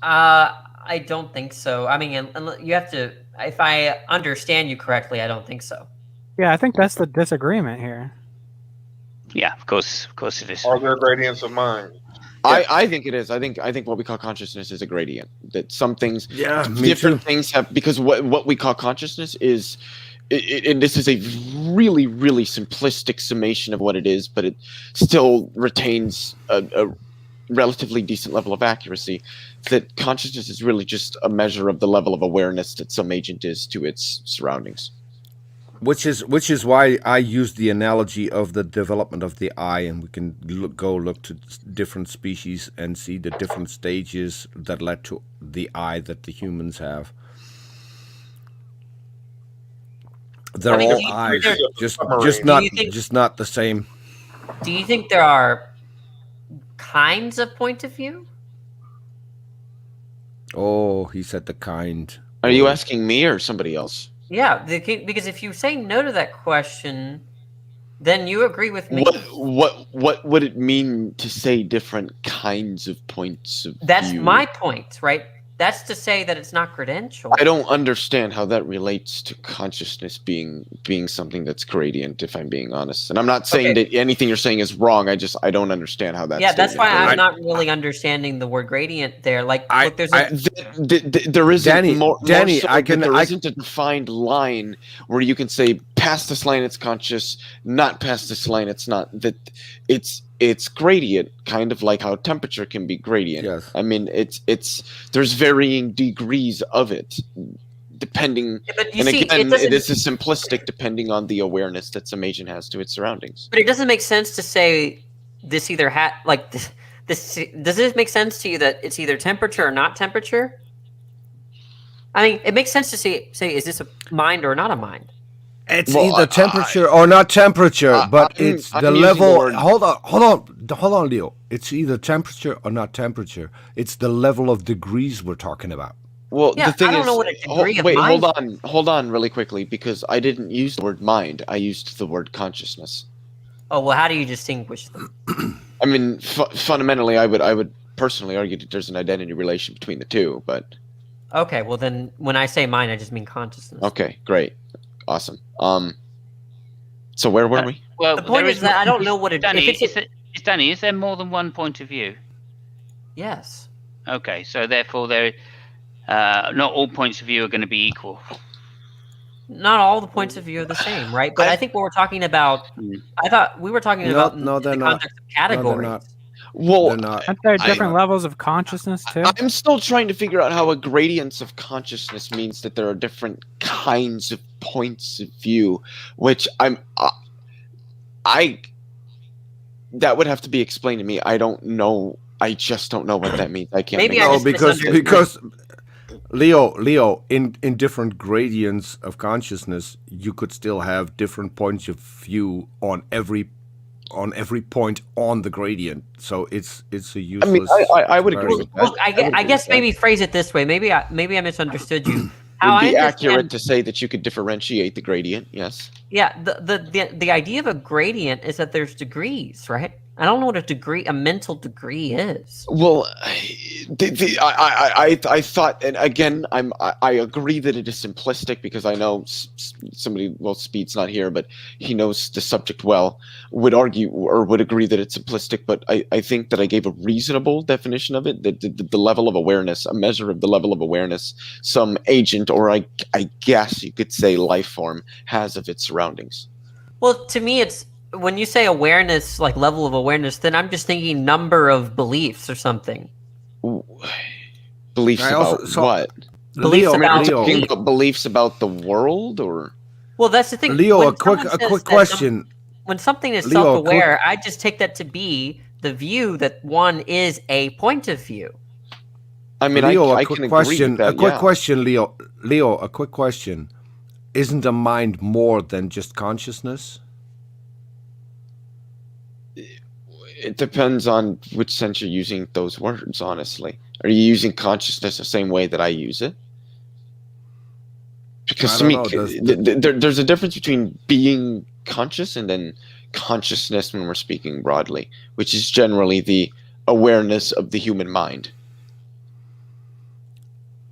I don't think so. I mean, you have to. If I understand you correctly, I don't think so. Yeah, I think that's the disagreement here. Yeah, of course it is. Are there gradients of mind? I think it is. I think what we call consciousness is a gradient. That some things, different things have, because what we call consciousness is, and this is a really, really simplistic summation of what it is, but it still retains a relatively decent level of accuracy. That consciousness is really just a measure of the level of awareness that some agent is to its surroundings. Which is why I use the analogy of the development of the eye, and we can look to different species and see the different stages that led to the eye that the humans have. They're all eyes, just not the same. Do you think there are kinds of point of view? Oh, he said the kind. Are you asking me or somebody else? Yeah, because if you say no to that question, then you agree with me. What would it mean to say different kinds of points of That's view? my point, right? That's to say that it's not credential. I don't understand how that relates to consciousness being something that's gradient, if I'm being honest. And I'm not saying that anything you're saying is wrong. I don't understand how that. Yeah, that's why I'm not really understanding the word gradient there. Like, look, there's there isn't Danny, there I isn't a defined line where you can say past this line it's conscious, not past this line it's not. That it's gradient, kind of like how temperature can be gradient. Yes. I mean, there's varying degrees of it, depending. Yeah, but you and see, again, it is simplistic depending on the awareness that some agent has to its surroundings. But it doesn't make sense to say this either this. Does it make sense to you that it's either temperature or not temperature? I mean, it makes sense to say is this a mind or not a mind? It's either temperature or not temperature, but it's the level. Hold on, Leo. It's either temperature or not temperature. It's the level of degrees we're talking about. Well, Yeah, the thing I don't is, know what a degree of mind hold on, really quickly, because I didn't use the word mind. I used the word consciousness. Oh well, how do you distinguish them? I mean, fundamentally, I would personally argue that there's an identity relation between the two, but Okay, well then, when I say mind, I just mean consciousness. okay, great, awesome. So where were we? Well, The point is that I don't know what it. Danny, if it's Danny, is there more than one point of view? yes. Okay, so therefore, not all points of view are going to be equal. Not all the points of view are the same, right? But I think what we're talking about, I thought we were talking about in the context of categories. Well, aren't there different levels of consciousness too? I'm still trying to figure out how a gradients of consciousness means that there are different kinds of points of view, which that would have to be explained to me. I don't know. I just don't know what that means. I can't. Maybe I just because Leo, in different gradients of consciousness, you could still have different points of view on every point on the gradient. So it's a useless. I mean, I would agree with that. Look, I guess maybe phrase it this way. Maybe I misunderstood you. It would be accurate to say that you could differentiate the gradient. Yes. Yeah. The idea of a gradient is that there's degrees, right? I don't know what a mental degree is. Well, I thought, and again, I agree that it is simplistic because I know somebody, well, Speed's not here, but he knows the subject well, would argue or would agree that it's simplistic, but I think that I gave a reasonable definition of it, the level of awareness, a measure of the level of awareness some agent, or I guess you could say life form, has of its surroundings. Well, to me, it's, when you say awareness, like level of awareness, then I'm just thinking number of beliefs or something. Beliefs about what? Beliefs about beliefs about the world, or? Well, that's the thing. Leo, a quick question. When something is self-aware, I just take that to be the view that one is a point of view. I mean, Leo, I a quick can question. Agree with that, a quick question, Leo. Leo, a quick question. Isn't a mind more than just consciousness? It depends on which sense you're using those words, honestly. Are you using consciousness the same way that I use it? Because to me, there's a difference between being conscious and then consciousness when we're speaking broadly, which is generally the awareness of the human mind.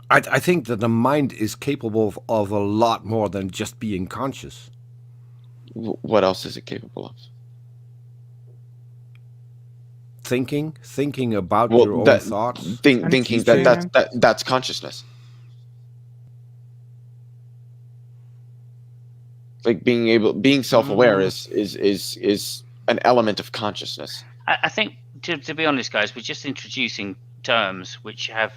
I think that the mind is capable of a lot more than just being conscious. What else is it capable of? Thinking about your own thoughts. Thinking that's consciousness. Like being self-aware is an element of consciousness. I think to be honest, guys, we're just introducing terms which have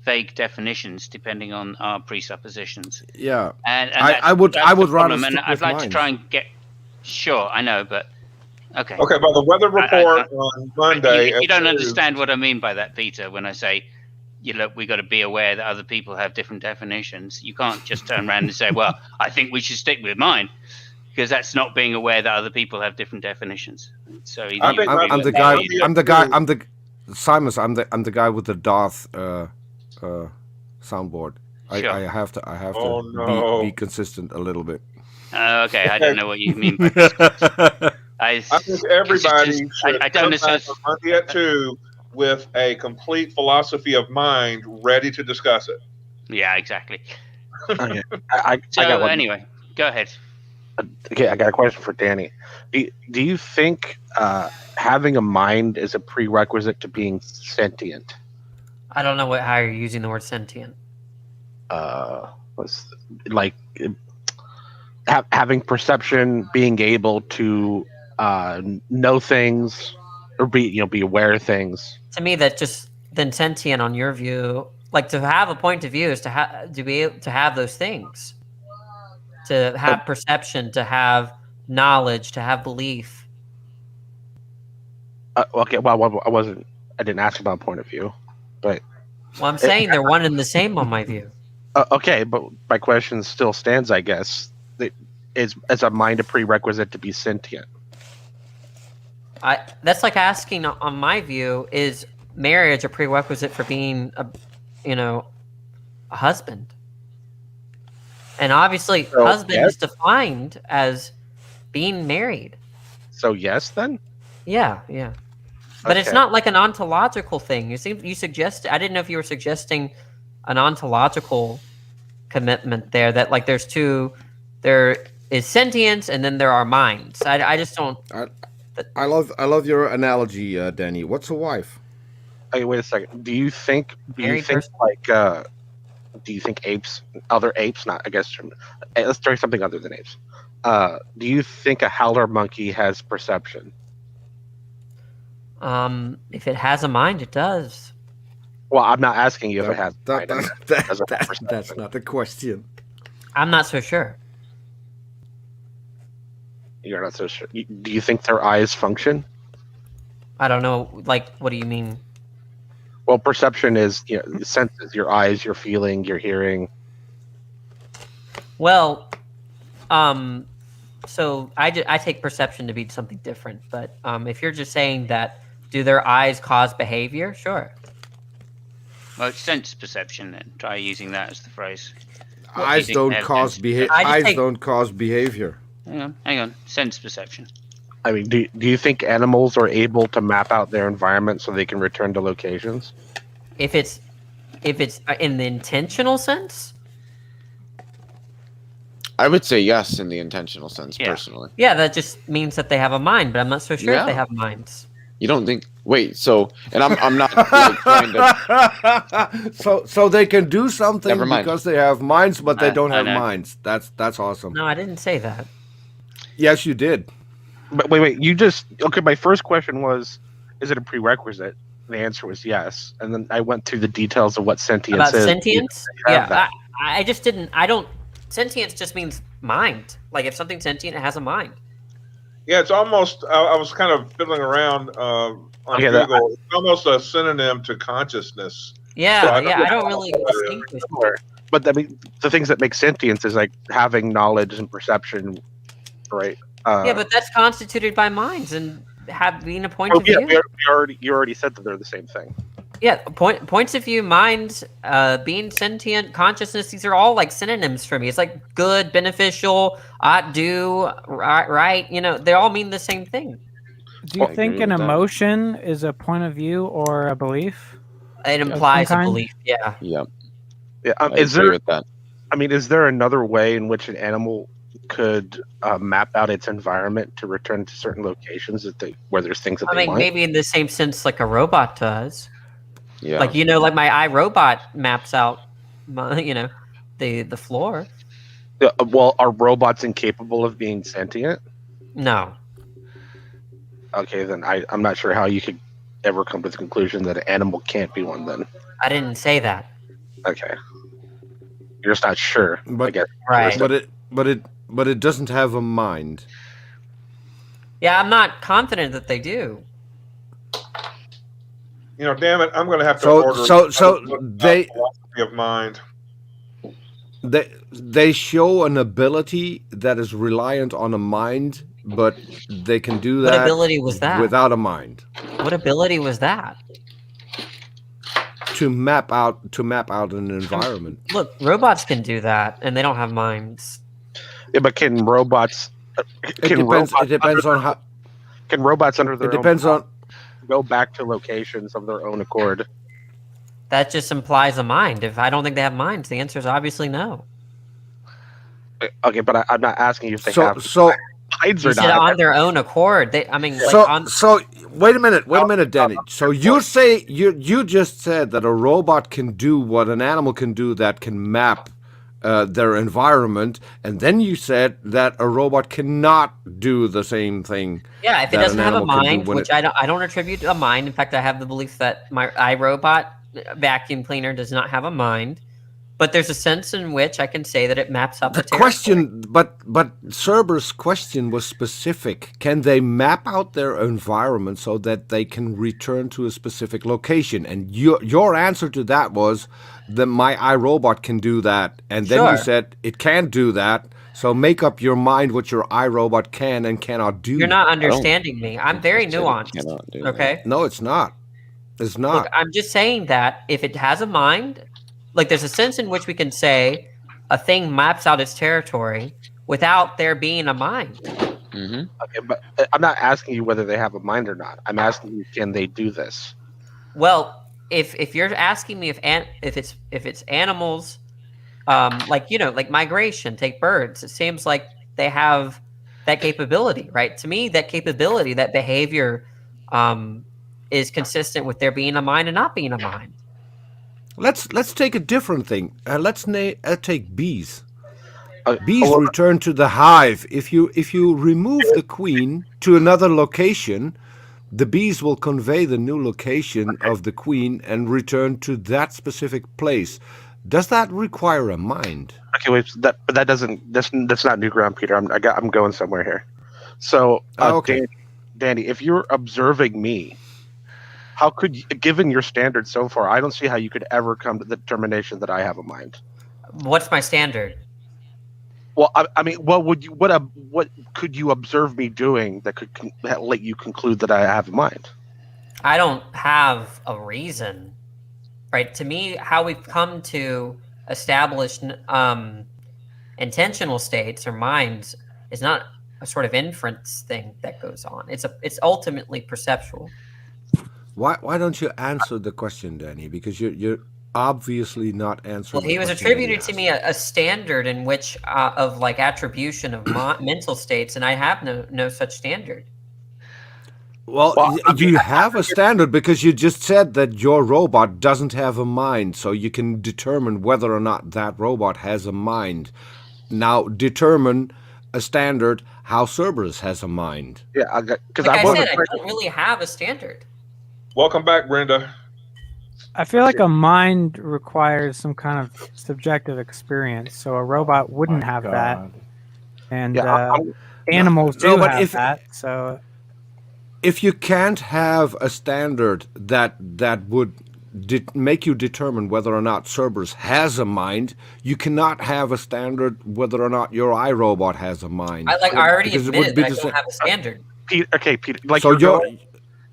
vague definitions depending on our presuppositions. Yeah, and I would rather. And I'd like to try and get. Sure, I know, but. Okay. Okay, by the weather report on Monday. You don't understand what I mean by that, Peter, when I say, we got to be aware that other people have different definitions. You can't just turn around and say, well, I think we should stick with mine, because that's not being aware that other people have different definitions. So I'm the guy with the Darth soundboard. Sure. I have to be consistent a little bit. Okay, I don't know what you mean by this. I think everybody should come back on Monday at 2 with a complete philosophy of mind ready to discuss it. Yeah, exactly. Okay. Anyway, go ahead. Okay, I got a question for Danny. Do you think having a mind is a prerequisite to being sentient? I don't know how you're using the word sentient. Having perception, being able to know things, or be aware of things. To me, that just then sentient on your view, like to have a point of view is to be able to have those things, to have perception, to have knowledge, to have belief. Okay, well, I didn't ask about point of view, but. Well, I'm saying they're one and the same on my view. Okay, but my question still stands, I guess. Is a mind a prerequisite to be sentient? That's like asking, on my view, is marriage a prerequisite for being a husband? And obviously, husband is defined as being married. So yes, then? Yeah. But it's not like an ontological thing. You suggest. I didn't know if you were suggesting an ontological commitment there. That like there is sentience, and then there are minds. I just don't. I love your analogy, Danny. What's a wife? Hey, wait a second. Do you think apes, other apes? Not, I guess. Let's try something other than apes. Do you think a howler monkey has perception? If it has a mind, it does. Well, I'm not asking you if it has. That's not the question. I'm not so sure. You're not so sure. Do you think their eyes function? I don't know. Like, what do you mean? Well, perception is senses, your eyes, your feeling, your hearing. Well, so I take perception to be something different. But if you're just saying that, do their eyes cause behavior? Sure. Well, it's sense perception then. Try using that as the phrase. Eyes don't cause behavior. Eyes don't cause behavior. Hang on. Sense perception. I mean, do you think animals are able to map out their environment so they can return to locations? If it's in the intentional sense? I would say yes in the intentional sense, personally. Yeah, that just means that they have a mind, but I'm not so sure if they have minds. You don't think? Wait, so and I'm not like, trying to. So they can do something Never mind. because they have minds, but they don't have minds. That's awesome. No, I didn't say that. Yes, you did. But wait. You just my first question was, is it a prerequisite? The answer was yes, and then I went through the details of what sentience is. About sentience? Yeah, I just didn't. I don't. Sentience just means mind. Like if something's sentient, it has a mind. Yeah, it's almost. I was kind of fiddling around on Google. It's almost a synonym to consciousness. Yeah, so I don't really distinguish. But I mean, the things that make sentience is like having knowledge and perception, right? Yeah, but that's constituted by minds and being a point of view. You already said that they're the same thing. Yeah, points of view, minds, being sentient, consciousness, these are all like synonyms for me. It's like good, beneficial, ought, do, right. They all mean the same thing. Do you think an emotion is a point of view or a belief? It implies a belief, yeah. Yeah. Is there another way in which an animal could map out its environment to return to certain locations where there's things that they want? Maybe in the same sense like a robot does. Yeah. Like like my iRobot maps out the floor. Well, are robots incapable of being sentient? No. Okay, then I'm not sure how you could ever come to the conclusion that an animal can't be one. Then I didn't say that. Okay, you're just not sure. I guess. Right. But it doesn't have a mind. Yeah, I'm not confident that they do. Damn it! I'm going to have to order. So they philosophy of mind. They show an ability that is reliant on a mind, but they can do that. What ability was that? Without a mind. What ability was that? To map out an environment. Look, robots can do that, and they don't have minds. Yeah, but can robots? It depends on how. Can robots under their? It depends on. Go back to locations of their own accord. That just implies a mind. If I don't think they have minds, the answer is obviously no. Okay, but I'm not asking you if they have minds or not. On their own accord. So wait a minute, Danny. So you say you just said that a robot can do what an animal can do, that can map their environment, and then you said that a robot cannot do the same thing. Yeah, if it doesn't have a mind, which I don't attribute a mind. In fact, I have the belief that my iRobot vacuum cleaner does not have a mind. But there's a sense in which I can say that it maps out the question. But Cerberus' question was specific. Can they map out their environment so that they can return to a specific location? And your answer to that was that my iRobot can do that. And then you said it can't do that. So make up your mind what your iRobot can and cannot do. You're not understanding me. I'm very nuanced. Okay? No, it's not. It's not. Look, I'm just saying that if it has a mind, like there's a sense in which we can say a thing maps out its territory without there being a mind. Mm-hmm. Okay, but I'm not asking you whether they have a mind or not. I'm asking you, can they do this? Well, if you're asking me if it's animals, like like migration, take birds, it seems like they have that capability, right? To me, that capability, that behavior, is consistent with there being a mind and not being a mind. Let's take a different thing. Let's take bees. Bees return to the hive. If you remove the queen to another location, the bees will convey the new location of the queen and return to that specific place. Does that require a mind? Okay, wait. That's not new ground, Peter. I'm going somewhere here. So, okay, Danny, if you're observing me, how could you, given your standards so far, I don't see how you could ever come to the determination that I have a mind. What's my standard? Well, I mean, what could you observe me doing that could let you conclude that I have a mind? I don't have a reason, right? To me, how we've come to establish intentional states or minds is not a sort of inference thing that goes on. It's ultimately perceptual. Why don't you answer the question, Danny? Because you're obviously not answering. Well, he was attributed to me a standard in which of like attribution of mental states, and I have no such standard. Well, you have a standard because you just said that your robot doesn't have a mind, so you can determine whether or not that robot has a mind. Now, determine a standard how Cerberus has a mind. Yeah, because like I said, I don't really have a standard. Welcome back, Brenda. I feel like a mind requires some kind of subjective experience, so a robot wouldn't have that, and animals do have that. So, if you can't have a standard that would make you determine whether or not Cerberus has a mind, you cannot have a standard whether or not your iRobot has a mind. I already admitted that I don't have a standard. Peter, like so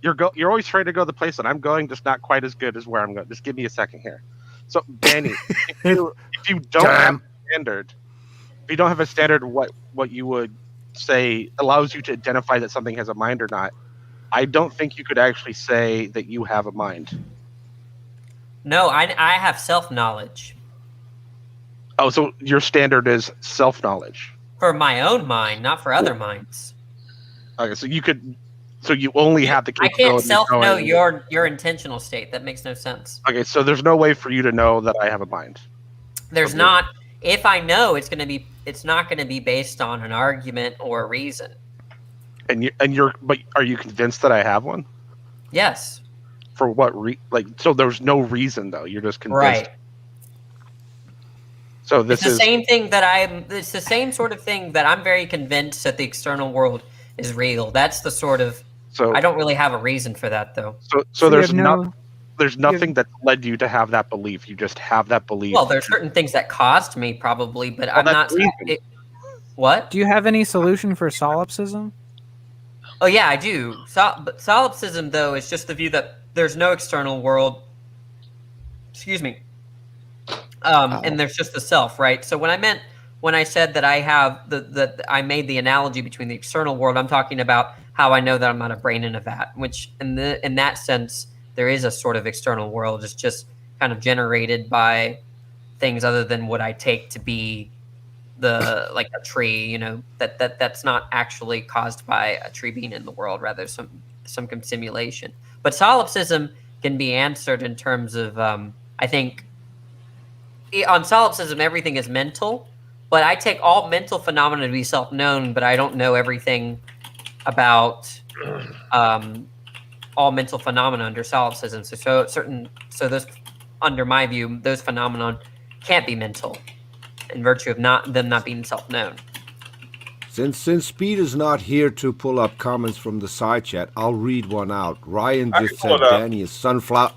you're always trying to go the place that I'm going, just not quite as good as where I'm going. Just give me a second here. So, Danny, if you don't have a standard, if you don't have a standard, what you would say allows you to identify that something has a mind or not, I don't think you could actually say that you have a mind. No, I have self-knowledge. Oh, so your standard is self-knowledge. For my own mind, not for other minds. Okay, so you could... So you only have the capability. I can't self-know your intentional state. That makes no sense. Okay, so there's no way for you to know that I have a mind. There's not. If I know, it's not going to be based on an argument or a reason. But are you convinced that I have one? Yes. For what so there's no reason though. You're just convinced. Right. So it's the same thing it's the same sort of thing that I'm very convinced that the external world is real. That's the sort of. So I don't really have a reason for that though. So there's nothing that led you to have that belief. You just have that belief. Well, there's certain things that caused me probably, but I'm not. What? Do you have any solution for solipsism? Oh yeah, I do. But solipsism though is just the view that there's no external world. Excuse me. And there's just the self, right? So when I said that I have I made the analogy between the external world, I'm talking about how I know that I'm not a brain in a vat, which in that sense, there is a sort of external world. It's just kind of generated by things other than what I take to be like a tree, that's not actually caused by a tree being in the world, rather some simulation. But solipsism can be answered in terms of, I think, on solipsism, everything is mental, but I take all mental phenomena to be self-known, but I don't know everything about all mental phenomena under solipsism. So those, under my view, those phenomena can't be mental in virtue of them not being self-known. Since Pete is not here to pull up comments from the side chat, I'll read one out. Ryan just said Danny is sunflower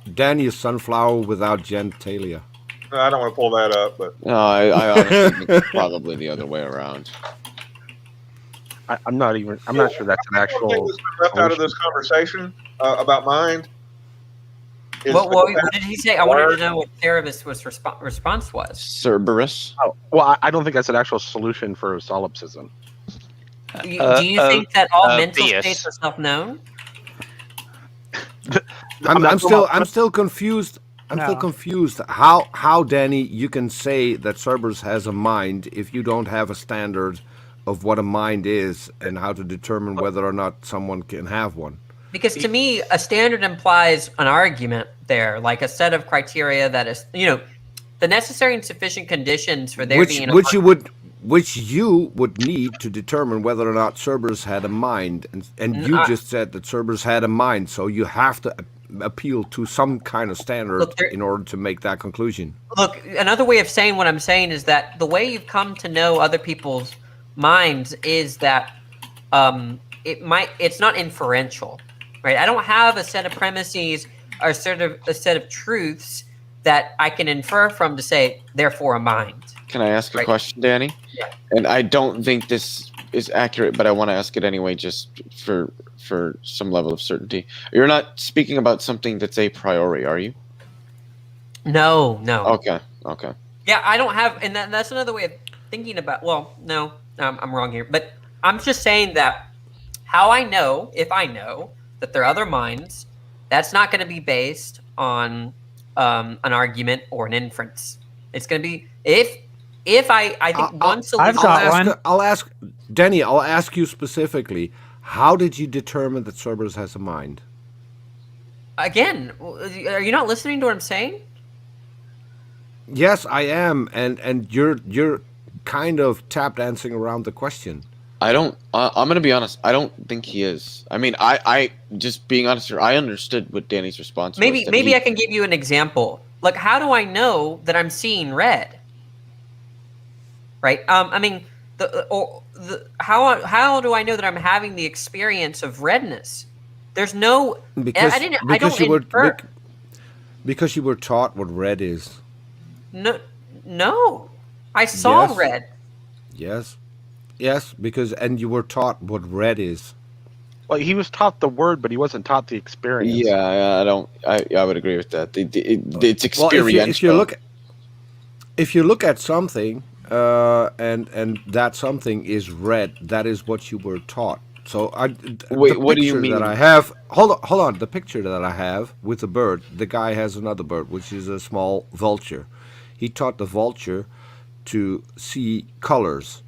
without genitalia. No, I don't want to pull that up, but no, I honestly think it's probably the other way around. I'm not sure that's an actual. One thing that's been left out of this conversation about mind. What did he say? I wanted to know what Cerberus' response was. Cerberus. Oh, well, I don't think that's an actual solution for solipsism. Do you think that all mental BS. states are self-known? I'm still confused. I'm still confused. How, Danny, you can say that Cerberus has a mind if you don't have a standard of what a mind is and how to determine whether or not someone can have one? Because to me, a standard implies an argument there, like a set of criteria that is, the necessary and sufficient conditions for there being which you would need to determine whether or not Cerberus had a mind, and you just said that Cerberus had a mind, so you have to appeal to some kind of standard in order to make that conclusion. Look, another way of saying what I'm saying is that the way you've come to know other people's minds is that it's not inferential, right? I don't have a set of premises or a set of truths that I can infer from to say, therefore, a mind. Can I ask a question, Danny? Yeah. And I don't think this is accurate, but I want to ask it anyway, just for some level of certainty. You're not speaking about something that's a priori, are you? No. Okay. Yeah, I don't have, and that's another way of thinking about. Well, no, I'm wrong here, but I'm just saying that how I know, if I know that there are other minds, that's not going to be based on an argument or an inference. It's going to be if I think one solution. I'll ask Danny. I'll ask you specifically. How did you determine that Cerberus has a mind? Again, are you not listening to what I'm saying? Yes, I am, and you're kind of tap dancing around the question. I'm going to be honest. I don't think he is. I mean, I just being honest here, I understood what Danny's response was. Maybe I can give you an example. Like, how do I know that I'm seeing red? Right. I mean, how do I know that I'm having the experience of redness? There's no. Because you were taught what red is. No. I saw red. Yes, and you were taught what red is. Well, he was taught the word, but he wasn't taught the experience. Yeah, I would agree with that. It's experiential. Well, if you look at something, and that something is red, that is what you were taught. So wait, what do you mean? That I have, hold on. The picture that I have with the bird, the guy has another bird, which is a small vulture. He taught the vulture to see colors.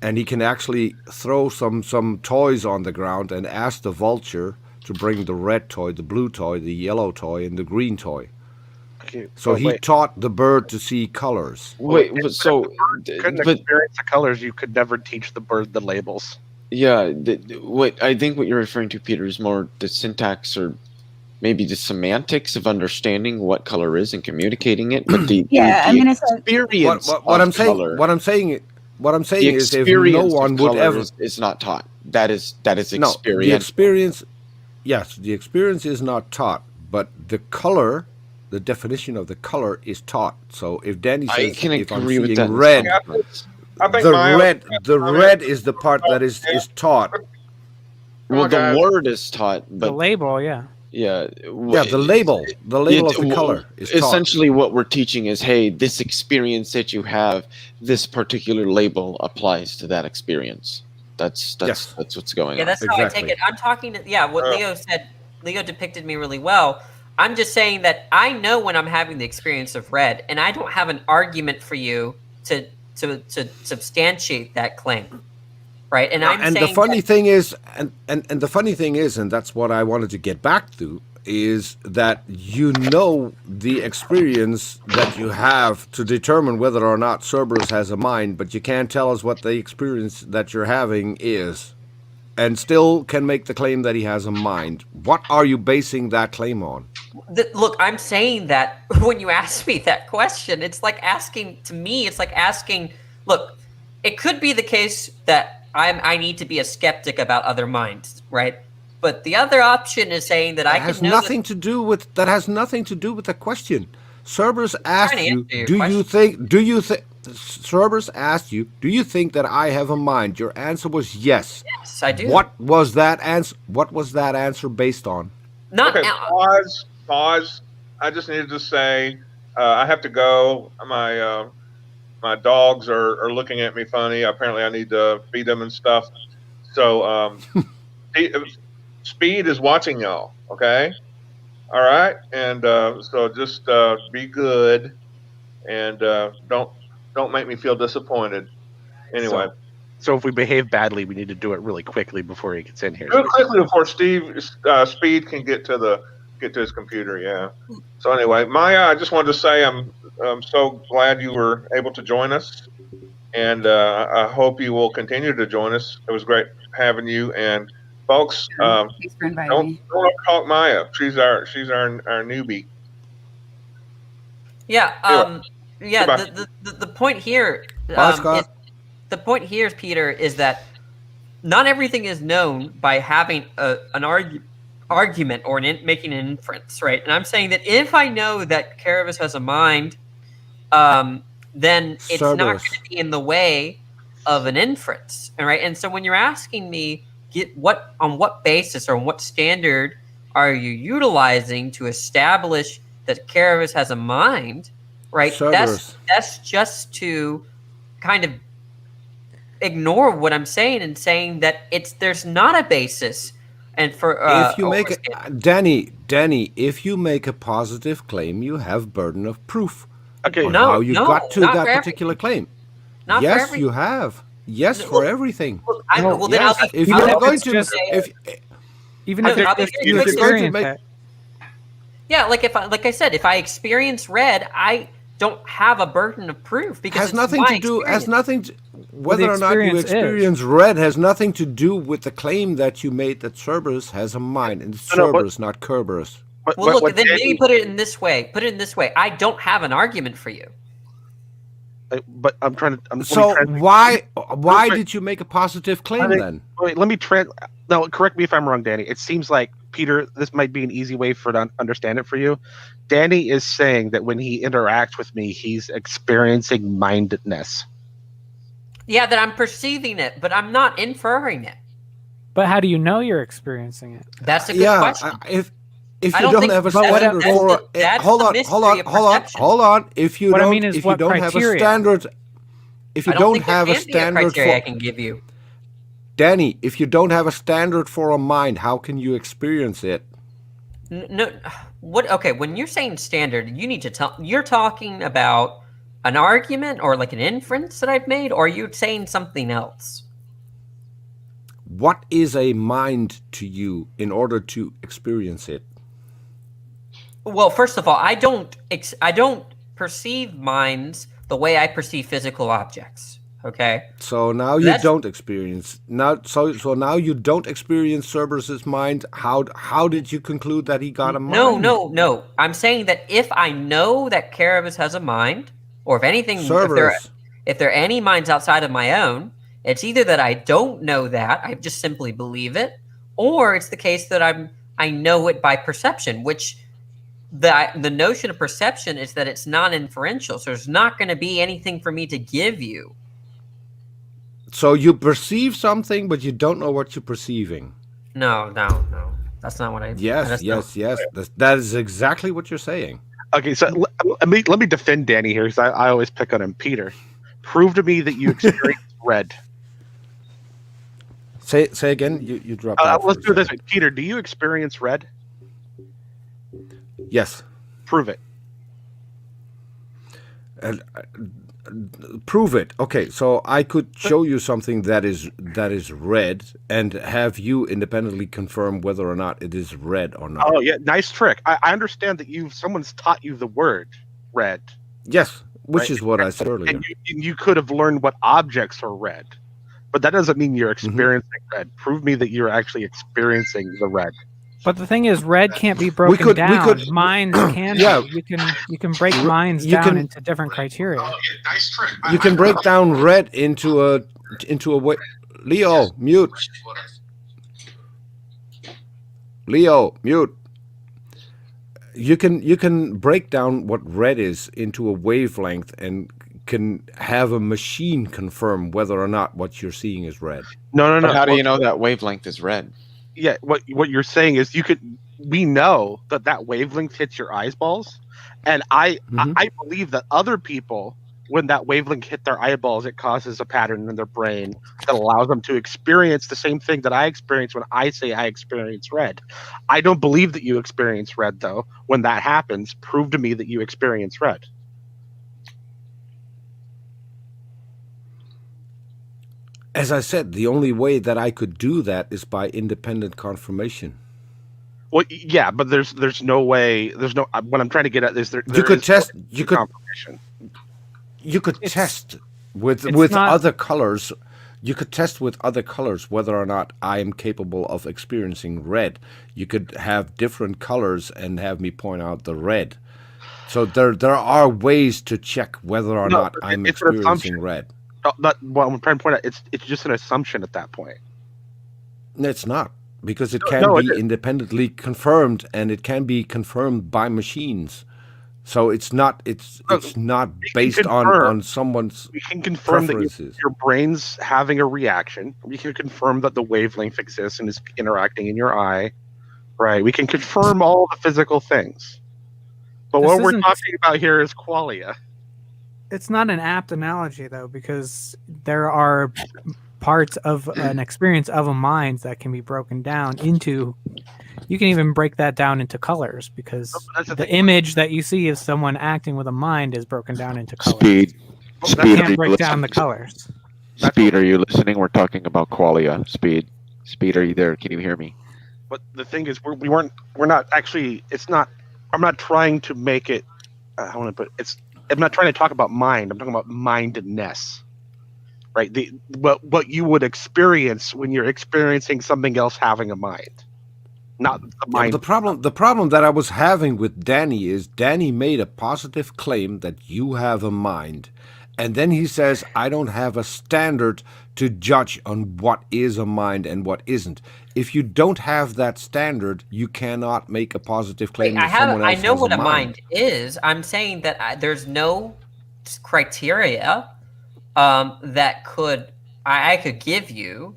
And he can actually throw some toys on the ground and ask the vulture to bring the red toy, the blue toy, the yellow toy, and the green toy. Okay, so he taught the bird to see colors. Couldn't experience the colors, you could never teach the bird the labels. Yeah, I think what you're referring to, Peter, is more the syntax or maybe the semantics of understanding what color is and communicating it. But the experience what I'm saying is if no one would ever is not taught. That is experience. No, the experience. Yes, the experience is not taught, but the color, the definition of the color is taught. So if Danny says, I can if agree I'm with seeing that. red, I think the red is the part that is taught. Well, the word is taught, but the label, yeah. Yeah, the label of the color is taught. Essentially what we're teaching is, hey, this experience that you have, this particular label applies to that experience. That's what's going on. Yeah, that's how I take it. I'm talking what Leo said. Leo depicted me really well. I'm just saying that I know when I'm having the experience of red, and I don't have an argument for you to substantiate that claim. Right, and the funny thing is, and that's what I wanted to get back to, is that you know the experience that you have to determine whether or not Cerberus has a mind, but you can't tell us what the experience that you're having is, and still can make the claim that he has a mind. What are you basing that claim on? Look, I'm saying that when you ask me that question, it's like asking, look, it could be the case that I need to be a skeptic about other minds, right? But the other option is saying that has nothing to do with the question. Cerberus asked you, Cerberus asked you, do you think that I have a mind? Your answer was yes. Yes, I do. What was that answer based on? Pause. I just needed to say I have to go. My my dogs are looking at me funny. Apparently, I need to feed them and stuff. So speed is watching y'all. Okay, all right, and so just be good and don't make me feel disappointed. Anyway. So if we behave badly, we need to do it really quickly before he gets in here. Do it quickly before Speed can get to his computer. Yeah. So anyway, Maya, I just wanted to say I'm so glad you were able to join us, and I hope you will continue to join us. It was great having you, and folks, Thanks for inviting me. don't talk Maya. She's our newbie. Yeah. Goodbye. The point here. Bye, Scott. The point here, Peter, is that not everything is known by having an argument or making an inference, right? And I'm saying that if I know that Caravis has a mind, then it's not going to be in the way of an inference, right? And so when you're asking me, on what basis or on what standard are you utilizing to establish that Caravis has a mind, right? That's just to kind of ignore what I'm saying and saying that there's not a basis. And for if you make Danny, if you make a positive claim, you have burden of proof. Okay, how you got to that particular claim? Yes, you have. Yes, for everything. If you're going to yeah, like I said, if I experience red, I don't have a burden of proof because has nothing to do. Whether or not you experience red has nothing to do with the claim that you made that Cerberus has a mind, and it's Cerberus, not Kerberos. Well, look, then maybe put it in this way. I don't have an argument for you. But I'm trying to. So why did you make a positive claim then? Wait, let me No, correct me if I'm wrong, Danny. It seems like, Peter, this might be an easy way to understand it for you. Danny is saying that when he interacts with me, he's experiencing mindedness. Yeah, that I'm perceiving it, but I'm not inferring it. But how do you know you're experiencing it? That's a good question. If you don't have a standard for hold on. If you don't have a standard, if you don't have a standard criteria I can give you, Danny, if you don't have a standard for a mind, how can you experience it? No, what? Okay, when you're saying standard, you need to tell. You're talking about an argument or like an inference that I've made, or are you saying something else? What is a mind to you in order to experience it? Well, first of all, I don't perceive minds the way I perceive physical objects. Okay. So now you don't experience So now you don't experience Cerberus's mind. How did you conclude that he got a mind? No. I'm saying that if I know that Caravis has a mind, or if anything, if there are any minds outside of my own, it's either that I don't know that, I just simply believe it, or it's the case that I know it by perception, which the notion of perception is that it's non-inferential, so there's not going to be anything for me to give you. So you perceive something, but you don't know what you're perceiving. No. That's not what I. Yes. That is exactly what you're saying. Okay, so let me defend Danny here, because I always pick on him. Peter, prove to me that you experience red. Say again. You dropped out. Let's do this. Peter, do you experience red? Yes. Prove it. Prove it. Okay, so I could show you something that is red and have you independently confirm whether or not it is red or not. Oh yeah, nice trick. I understand that someone's taught you the word red. Yes, which is what I said earlier. And you could have learned what objects are red, but that doesn't mean you're experiencing red. Prove me that you're actually experiencing the red. But the thing is, red can't be broken down. Minds can. Yeah. You can break minds down into different criteria. Oh, yeah, nice trick. You can break down red into a way. Leo, mute. Leo, mute. You can break down what red is into a wavelength and can have a machine confirm whether or not what you're seeing is red. No. But how do you know that wavelength is red? Yeah, what you're saying is we know that wavelength hits your eyeballs, and I believe that other people when that wavelength hit their eyeballs, it causes a pattern in their brain that allows them to experience the same thing that I experience when I say I experience red. I don't believe that you experience red, though. When that happens, prove to me that you experience red. As I said, the only way that I could do that is by independent confirmation. Well, yeah, but there's no way. There's no. What I'm trying to get at is there. You could test. You could confirmation. You could test with not, other colors. You could test with other colors whether or not I am capable of experiencing red. You could have different colors and have me point out the red. So there are ways to check whether or not I'm experiencing red. What I'm trying to point out, it's just an assumption at that point. It's not, because it can be independently confirmed, and it can be confirmed by machines. So it's not not based on someone's We can confirm preferences. that your brain's having a reaction. We can confirm that the wavelength exists and is interacting in your eye. Right. We can confirm all the physical things. But what we're talking about here is qualia. It's not an apt analogy, though, because there are parts of an experience of a mind that can be broken down into. You can even break that down into colors, because the image that you see of someone acting with a mind is broken down into colors. Speed. You can't break down the colors. Speed, are you listening? We're talking about qualia. Speed, are you there? Can you hear me? But the thing is, we're not actually. It's not. I'm not trying to make it. I want to put it's. I'm not trying to talk about mind. I'm talking about mindedness, right? What you would experience when you're experiencing something else having a mind, not the mind. The problem that I was having with Danny is Danny made a positive claim that you have a mind, and then he says I don't have a standard to judge on what is a mind and what isn't. If you don't have that standard, you cannot make a positive claim. I know what a mind is. I'm saying that there's no criteria that I could give you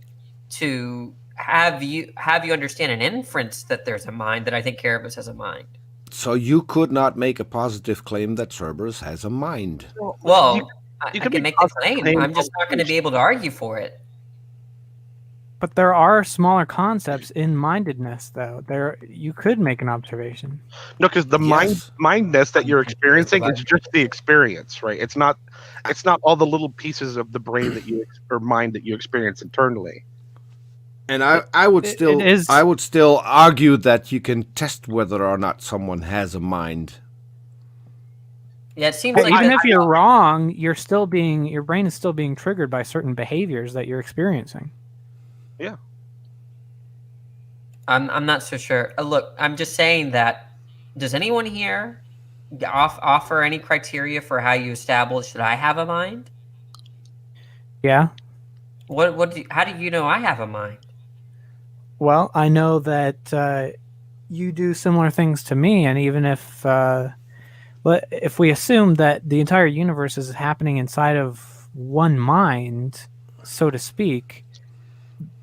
to have you understand an inference that there's a mind, that I think Caribus has a mind. So you could not make a positive claim that Cerberus has a mind. Well, I can make the claim. I'm just not going to be able to argue for it. But there are smaller concepts in mindedness, though. You could make an observation. No, because the mindness that you're experiencing is just the experience, right? It's not all the little pieces of the brain or mind that you experience internally. And I would still argue that you can test whether or not someone has a mind. Yeah, it seems like even if you're wrong, your brain is still being triggered by certain behaviors that you're experiencing. Yeah. I'm not so sure. Look, I'm just saying that. Does anyone here offer any criteria for how you establish that I have a mind? Yeah. How do you know I have a mind? Well, I know that you do similar things to me, and even if we assume that the entire universe is happening inside of one mind, so to speak,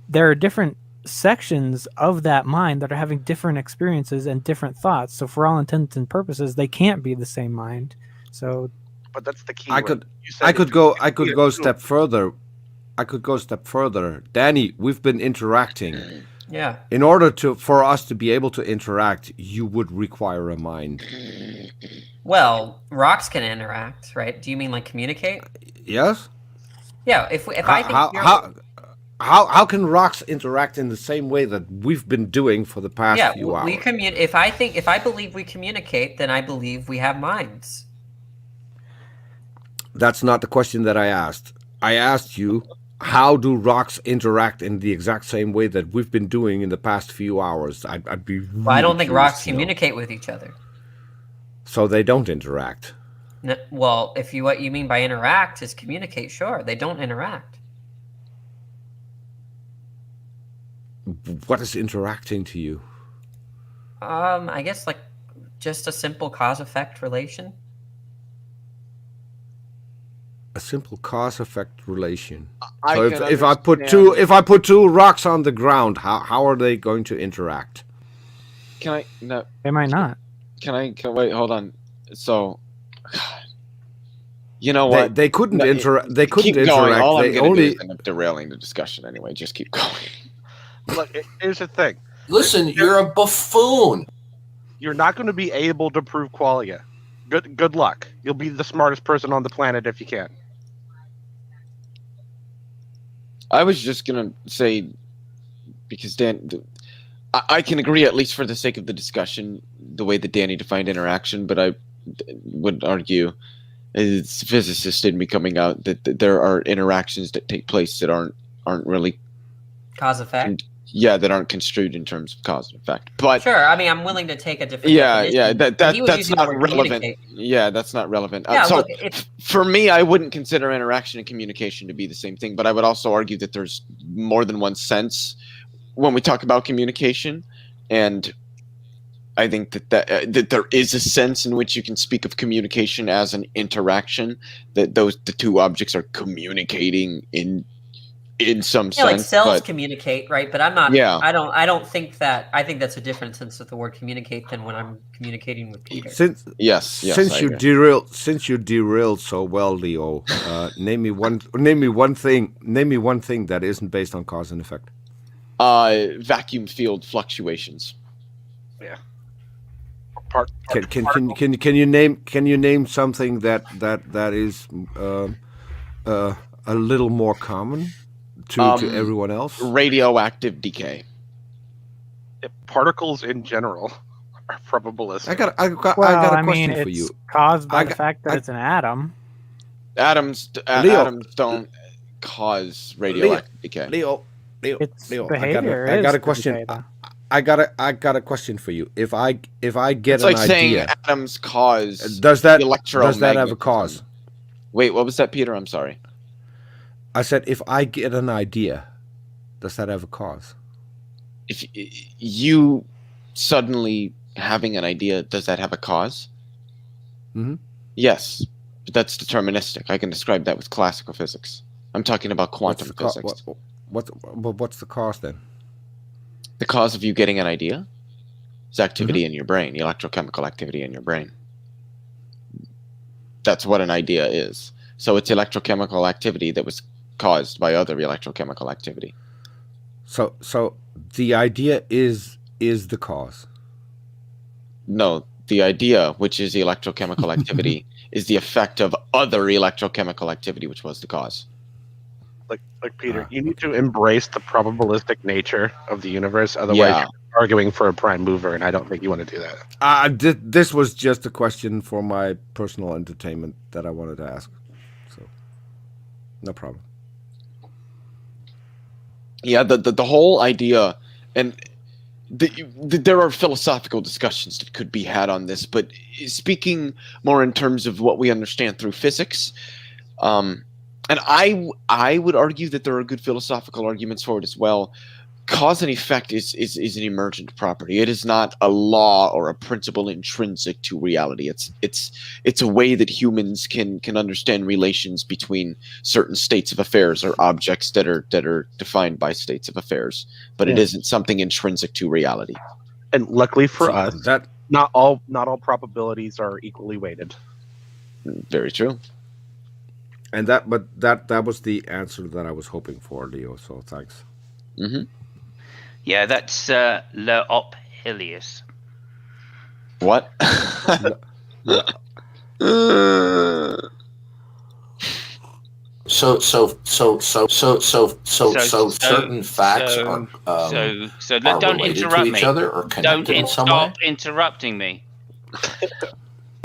there are different sections of that mind that are having different experiences and different thoughts. So for all intents and purposes, they can't be the same mind. So, but that's the key. I could go a step further. I could go a step further. Danny, we've been interacting. Yeah. In order for us to be able to interact, you would require a mind. Well, rocks can interact, right? Do you mean like communicate? Yes. Yeah. If I think how can rocks interact in the same way that we've been doing for the past few hours? If I believe we communicate, then I believe we have minds. That's not the question that I asked. I asked you, how do rocks interact in the exact same way that we've been doing in the past few hours? I'd be really I don't think rocks curious to know. communicate with each other. So they don't interact. No, well, what you mean by interact is communicate, sure. They don't interact. What is interacting to you? I guess like just a simple cause-effect relation. A simple cause-effect relation. So if I put two rocks on the ground, how are they going to interact? They might not. Can I wait? Hold on. So, You know what? They couldn't interact. They couldn't keep going. interact. All I'm They going to do only. is end up derailing the discussion anyway. Just keep going. Look, here's the thing. Listen, you're a buffoon. You're not going to be able to prove qualia. Good luck. You'll be the smartest person on the planet if you can. I was just going to say, because Dan, I can agree, at least for the sake of the discussion, the way that Danny defined interaction, but I would argue, as physicists did be coming out, that there are interactions that take place that aren't really Cause effect. that aren't construed in terms of cause and effect. But sure, I mean, I'm willing to take a different. That's not relevant. Yeah, that's not relevant. Yeah, So look, for me, I wouldn't consider interaction and communication to be the same thing. But I would also argue that there's more than one sense when we talk about communication, and I think that there is a sense in which you can speak of communication as an interaction. That the two objects are communicating in some sense. Like cells communicate, right? But I'm not. Yeah. I don't think that. I think that's a different sense of the word communicate than when I'm communicating with Peter. Since you derailed so well, Leo, name me one thing that isn't based on cause and effect. Vacuum field fluctuations. Yeah. Can you name something that is a little more common to everyone else? Radioactive decay. Particles in general are probabilistic. I got a question for you. It's caused by the fact that it's an atom. Atoms don't cause radioactive decay. Leo, behavior. I got a question. I got a question for you. If I get it's an like saying idea, atoms cause does that have a cause? Wait, what was that, Peter? I'm sorry. I said, if I get an idea, does that have a cause? If you suddenly having an idea, does that have a cause? Mm-hmm. Yes, but that's deterministic. I can describe that with classical physics. I'm talking about quantum physics. What's the cause then? The cause of you getting an idea is activity in your brain, electrochemical activity in your brain. That's what an idea is. So it's electrochemical activity that was caused by other electrochemical activity. So the idea is the cause. No, the idea, which is electrochemical activity, is the effect of other electrochemical activity, which was the cause. Like Peter, you need to embrace the probabilistic nature of the universe. Otherwise, you're arguing for a prime mover, and I don't think you want to do that. This was just a question for my personal entertainment that I wanted to ask. So, no problem. Yeah, the whole idea, and there are philosophical discussions that could be had on this, but speaking more in terms of what we understand through physics, and I would argue that there are good philosophical arguments for it as well. Cause and effect is an emergent property. It is not a law or a principle intrinsic to reality. It's a way that humans can understand relations between certain states of affairs or objects that are defined by states of affairs. But it isn't something intrinsic to reality. And luckily for us, that not all probabilities are equally weighted. Very true. And that was the answer that I was hoping for, Leo. So thanks. Mm-hmm. Yeah, that's Le Helios. What? So certain facts are don't related interrupt to each me. other or connected in some way? Stop interrupting me.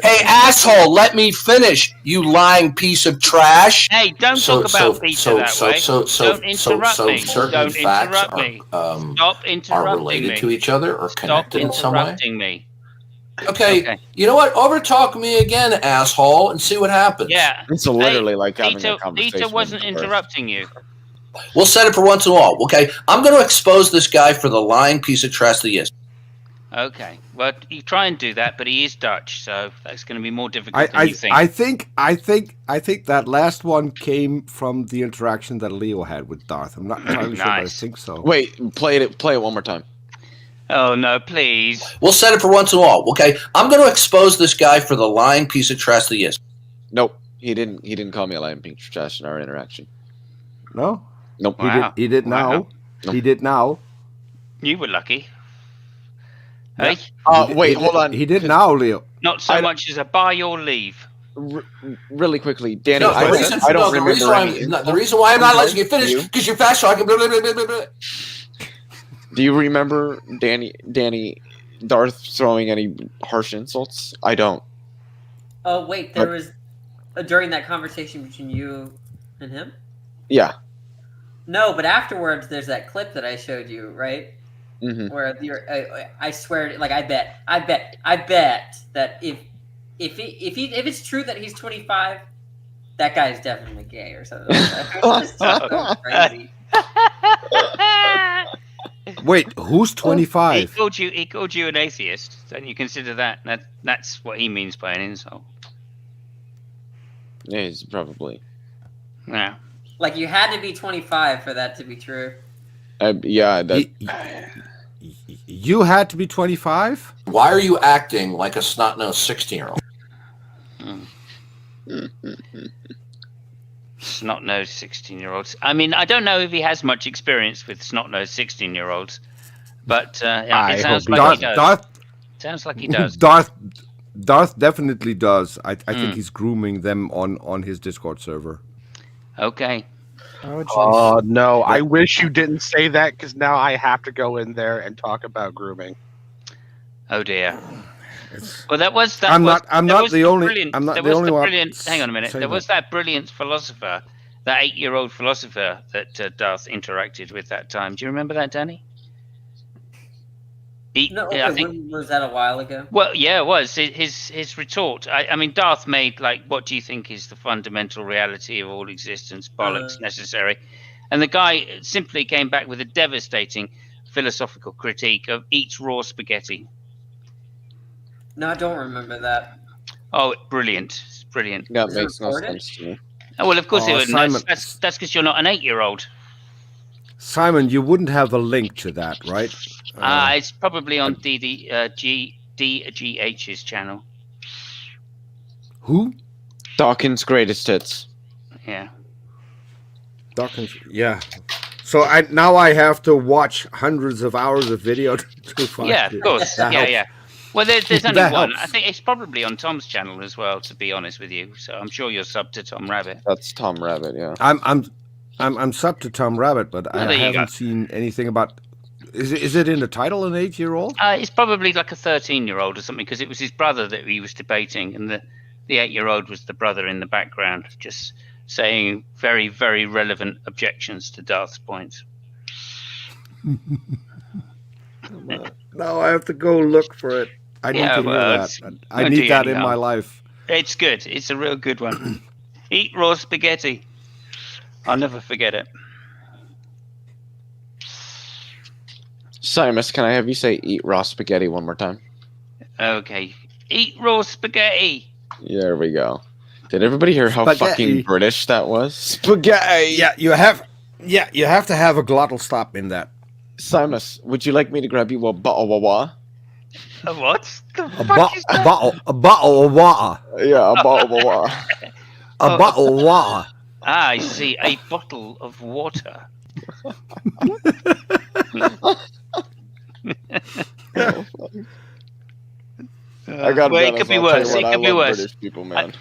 Hey, asshole, let me finish, you lying piece of trash. Hey, don't talk about Peter that way. Don't interrupt me. Certain Don't facts interrupt me. are Stop interrupting related me. to each other or connected in some way? Stop interrupting me. Okay, you know what? Overtalk me again, asshole, and see what happens. Yeah. It's literally like having Peter, a conversation. Peter wasn't interrupting you. We'll set it for once and all, okay? I'm going to expose this guy for the lying piece of trash that he is. Okay. Well, you try and do that, but he is Dutch, so that's going to be more difficult than you think. I think that last one came from the interaction that Leo had with Darth. I'm not entirely sure, but I think so. Wait, play it one more time. Oh no, please. We'll set it for once and all, okay? I'm going to expose this guy for the lying piece of trash that he is. Nope. He didn't call me a lying pink trash in our interaction. No. Nope. Wow. He did now. Nope. He did now. You were lucky. Yeah. Hey? Wait, hold on. He did now, Leo. Not so much as a buy or leave. Really quickly, Danny. No, I don't remember any. the reason why I'm not letting you finish because you're fast talking. Blah, blah, blah, blah, blah. Do you remember Danny, Darth throwing any harsh insults? I don't. Oh wait, there was during that conversation between you and him. Yeah. No, but afterwards, there's that clip that I showed you, right? Mm-hmm. Where I swear, like I bet that if it's true that he's 25, that guy's definitely gay or something. It's just so crazy. Wait, who's 25? He called you an atheist. Don't you consider that? That's what he means by an insult. Yeah, he's probably. Yeah. Like you had to be 25 for that to be true. Yeah. You had to be 25? Why are you acting like a snot-nosed 16-year-old? Snot-nosed 16-year-olds. I mean, I don't know if he has much experience with snot-nosed 16-year-olds, but it sounds like he does. Sounds like he does. Darth definitely does. I think he's grooming them on his Discord server. Okay. Oh no! I wish you didn't say that because now I have to go in there and talk about grooming. Oh dear. Well, I'm not the only one. Hang on a minute. There was that brilliant philosopher, that 8-year-old philosopher that Darth interacted with that time. Do you remember that, Danny? I think, was that a while ago? Well, yeah, it was. His retort. I mean, Darth made like, "What do you think is the fundamental reality of all existence? Bollocks necessary." And the guy simply came back with a devastating philosophical critique of eats raw spaghetti. No, I don't remember that. Oh, brilliant! It's brilliant. That makes no sense to me. Oh well, of course it would. Simon, That's because you're not an 8-year-old. Simon, you wouldn't have a link to that, right? It's probably on DGH's channel. Who? Dawkins' Greatest Hits. Yeah. Dawkins, yeah. So now I have to watch hundreds of hours of video to find Yeah, of course. Yeah. Well, there's only That one. helps. I think it's probably on Tom's channel as well, to be honest with you. So I'm sure you're subbed to Tom Rabbit. That's Tom Rabbit, yeah. I'm subbed to Tom Rabbit, but I haven't seen anything about. Is it in the title an 8-year-old? It's probably like a 13-year-old or something, because it was his brother that he was debating, and the 8-year-old was the brother in the background, just saying very, very relevant objections to Darth's points. Now I have to go look for it. I need to hear that. I need that in my life. It's good. It's a real good one. Eat raw spaghetti. I'll never forget it. Simus, can I have you say "eat raw spaghetti" one more time? Okay. Eat raw spaghetti. There we go. Did everybody hear how Spaghetti. fucking British that was? Spaghetti. Yeah, you have to have a glottal stop in that. Simus, would you like me to grab you a bottle of water? A what? A bottle of water. Yeah, a bottle of water. A bottle of water. Ah, I see. A bottle of water. I got it could be worse. It could be worse. British people, man.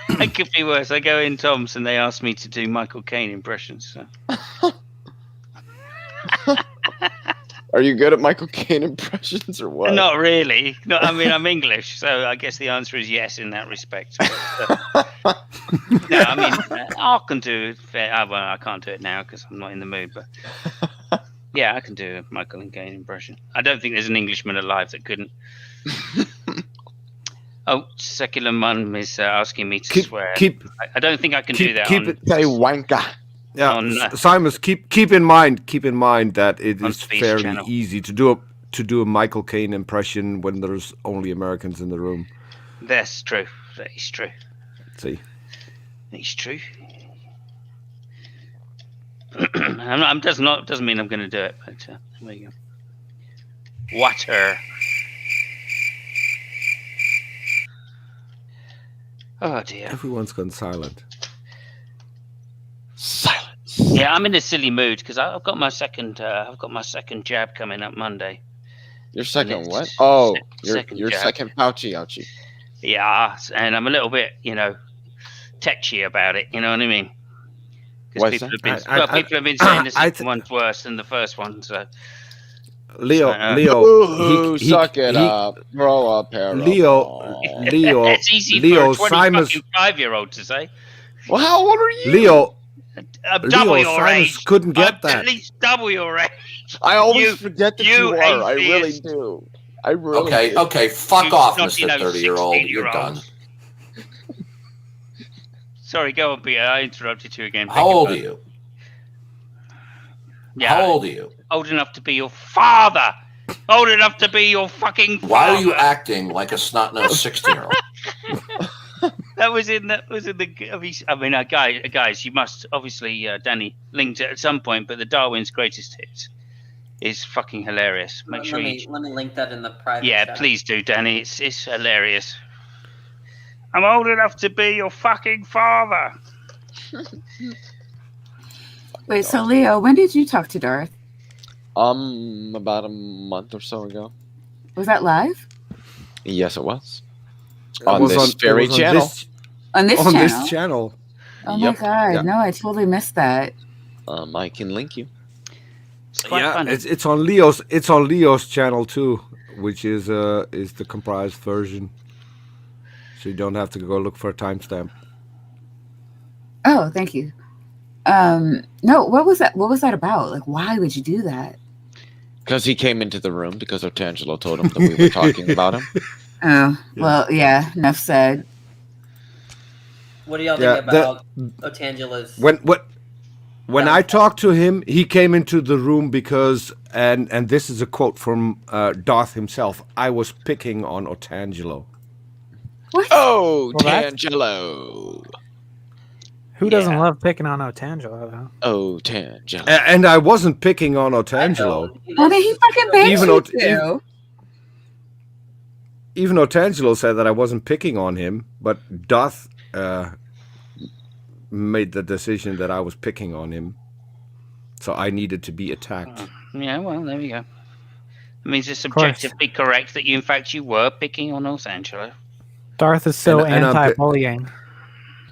It could be worse. I go in Tom's and they ask me to do Michael Caine impressions. So. Are you good at Michael Caine impressions or what? Not really. No, I mean, I'm English, so I guess the answer is yes in that respect. But, no, I mean, I can do it. Well, I can't do it now because I'm not in the mood. But yeah, I can do a Michael Caine impression. I don't think there's an Englishman alive that couldn't. Oh, Secular Mum is asking me to swear. I don't think I can do that. Say wanker. Yeah, Simus, keep in mind that it is fairly easy to do a Michael Caine impression when there's only Americans in the room. That's true. That is true. See, it's true. Doesn't mean I'm going to do it, but there you go. Water. Oh dear. Everyone's gone silent. Silence. Yeah, I'm in a silly mood because I've got my second jab coming up Monday. Your second what? Oh, your jab. second ouchie. Yeah, and I'm a little bit, tetchy about it. You know what I mean? Because people have been saying the second one's worse than the first one. So Leo, suck it up, grow up, Harold. Leo, it's easy for a 25-year-old to say. Well, how old are you? Leo, double your age. Couldn't get that. At least double your age. I always forget that you are. I really do. I really. Okay. Fuck off, Mr. 30-year-old. You're done. Sorry, go on, Peter. I interrupted you again. How old are you? Yeah. How old are you? Old enough to be your father. Old enough to be your fucking father. Why are you acting like a snot-nosed 16-year-old? That was in the. I mean, guys, you must obviously Danny linked it at some point, but the Darwin's Greatest Hits is fucking hilarious. Make sure let me link that in the private. Yeah, chat. please do, Danny. It's hilarious. I'm old enough to be your fucking father. Wait, so Leo, when did you talk to Darth? About a month or so ago. Was that live? Yes, it was. On this very channel. On this channel. Oh my god! Yeah. No, I totally missed that. I can link you. It's on Leo's. It's on Leo's channel too, which is the comprised version. So you don't have to go look for a timestamp. Oh, thank you. No, what was that? What was that about? Like, why would you do that? Because he came into the room because Otangelo told him that we were talking about him. Oh, well, yeah. Enough said. What do y'all think about Otangela's? When I talked to him, he came into the room because, and this is a quote from Darth himself, I was picking on Otangelo. What? Oh, Tangelo. Who doesn't love picking on Otangelo, though? Oh, Tangelo. And I wasn't picking on Otangelo. Well, then he fucking bangs you too. Even Otangelo said that I wasn't picking on him, but Darth made the decision that I was picking on him. So I needed to be attacked. Yeah, well, there we go. It means it's subjectively correct that you were picking on Otangelo. Darth is so anti-bullying.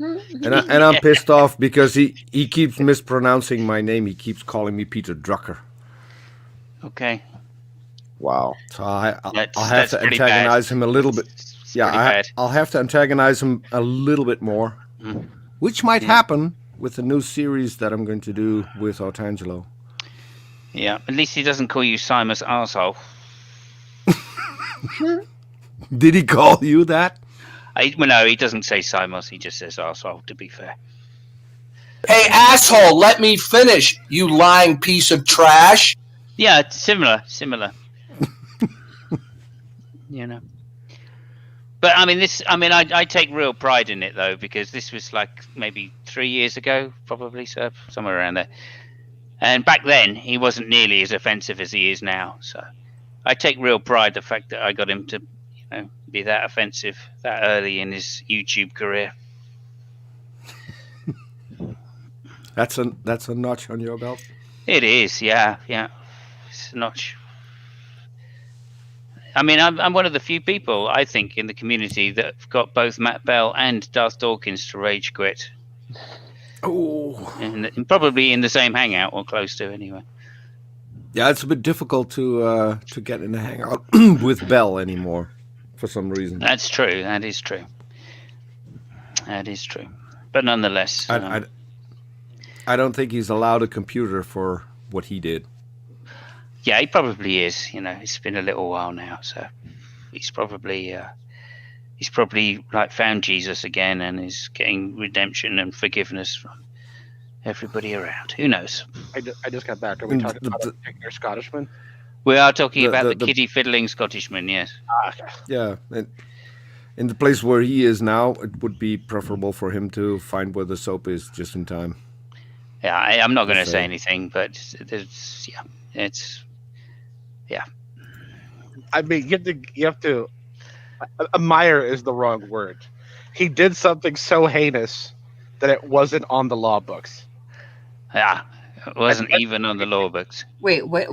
And I'm pissed off because he keeps mispronouncing my name. He keeps calling me Peter Drucker. Okay. Wow. So I'll have to antagonize him a little bit. Yeah, I'll have to antagonize him a little bit more, which might happen with the new series that I'm going to do with Otangelo. Yeah, at least he doesn't call you Simon's arsehole. Did he call you that? Well, no, he doesn't say Simos. He just says arsehole, to be fair. Hey, asshole, let me finish, you lying piece of trash. Yeah, it's similar. But I take real pride in it, though, because this was like maybe 3 years ago, probably, so somewhere around there. And back then, he wasn't nearly as offensive as he is now. So I take real pride in the fact that I got him to be that offensive that early in his YouTube career. That's a notch on your belt. It is, yeah. It's a notch. I mean, I'm one of the few people, I think, in the community that have got both Matt Bell and Darth Dawkins to rage quit. Oh. And probably in the same hangout, or close to, anyway. Yeah, it's a bit difficult to get in a hangout with Bell anymore, for some reason. That's true. That is true. But nonetheless, I don't think he's allowed a computer for what he did. Yeah, he probably is. It's been a little while now, so he's probably like found Jesus again and is getting redemption and forgiveness from everybody around. Who knows? I just got back. Are we talking about a particular Scottishman? We are talking about the kiddie fiddling Scottishman. Yes. Okay. Yeah, in the place where he is now, it would be preferable for him to find where the soap is just in time. Yeah, I'm not going to say anything, but yeah. I mean, you have to. Admire is the wrong word. he did something so heinous that it wasn't on the law books. Yeah, it wasn't even on the law books. Wait, what?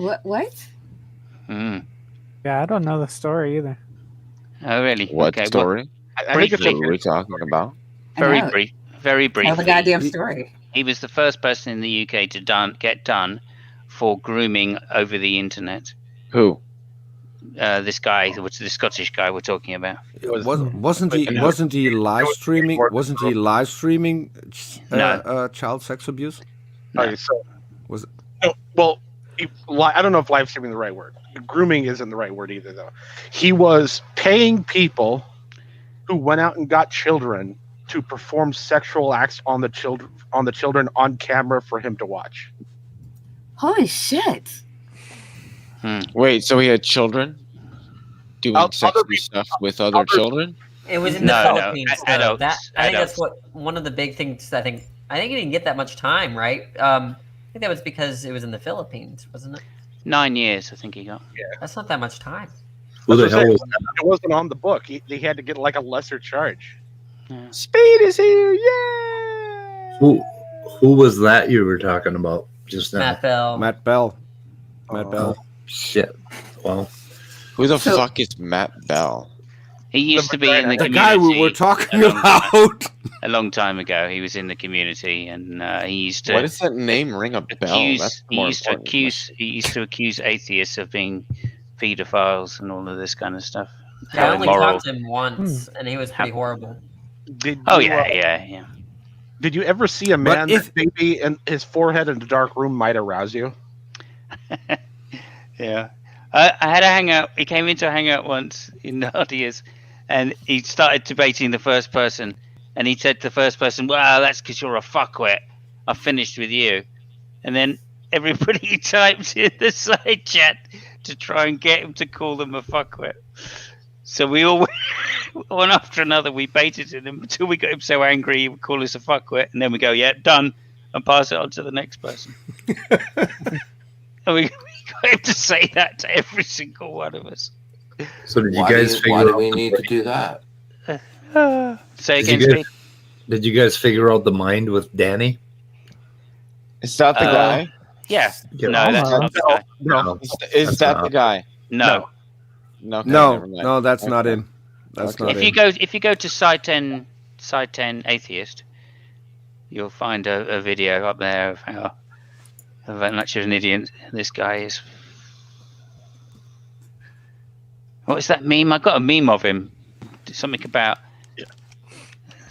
Mm. Yeah, I don't know the story either. Oh, really? What Okay, story? I think it's briefly. What are we talking about? Very know. brief. Very briefly. Tell the goddamn story. He was the first person in the UK to get done for grooming over the internet. Who? This guy, which the Scottish guy we're talking about. Wasn't he live streaming? Wasn't he live streaming child sex abuse? No. Okay, so Was it? no, well, I don't know if live streaming is the right word. Grooming isn't the right word either, though. He was paying people who went out and got children to perform sexual acts on the children on camera for him to watch. Holy shit! Wait, so he had children doing sexy stuff with other children? It was in the Philippines. No, adults. I think that's what one of the big things. I think he didn't get that much time, right? I think that was because it was in the Philippines, wasn't it? 9 years, I think he got. Yeah, that's not that much time. Who the hell was that? It wasn't on the book. He had to get like a lesser charge. Yeah. Speed is here, yeah. Who was that you were talking about just now? Matt Bell. Matt Bell. Shit. Well, who the fuck is Matt Bell? He used to be in the community. guy we were talking about. A long time ago, he was in the community, and he used to. Why does that name ring a bell? He That's used to accuse atheists of being pedophiles and all of this kind of stuff. Yeah, I only talked to him once, and he was pretty horrible. Yeah. Did you ever see a man that maybe in his forehead in a dark room might arouse you? Yeah. I had a hangout. He came into a hangout once in Nadia's, and he started debating the first person. And he said to the first person, "Well, that's because you're a fuckwit. I finished with you." And then everybody typed in the side chat to try and get him to call them a fuckwit. So we all one after another, we baited him until we got him so angry he would call us a fuckwit, and then we go, "Yeah, done," and pass it on to the next person. And we got him to say that to every single one of us. So did you guys figure out? Why do we need to do that? Say again, Speed. Did you guys figure out the mind with Danny? Is that the guy? Yeah. No, that's not the guy. No. Is that the guy? No. No, that's not him. That's not if him. you go to Side 10 Atheist, you'll find a video up there of how much of an idiot this guy is. What is that meme? I got a meme of him. Something about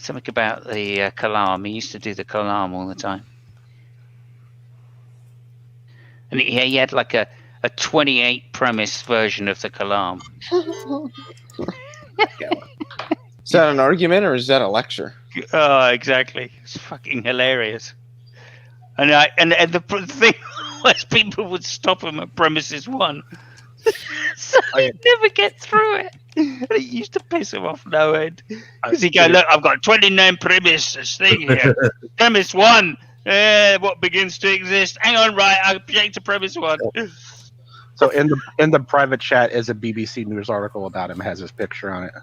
the Kalam. He used to do the Kalam all the time, and he had like a 28 premise version of the Kalam. Is that an argument or is that a lecture? Oh, exactly. It's fucking hilarious. And the thing was, people would stop him at premises 1, so he'd never get through it. And it used to piss him off no end. Because he'd go, "Look, I've got 29 premises thing here. Premise 1, what begins to exist. Hang on, right, I object to premise 1. So in the private chat is a BBC News article about him. Has his picture on it.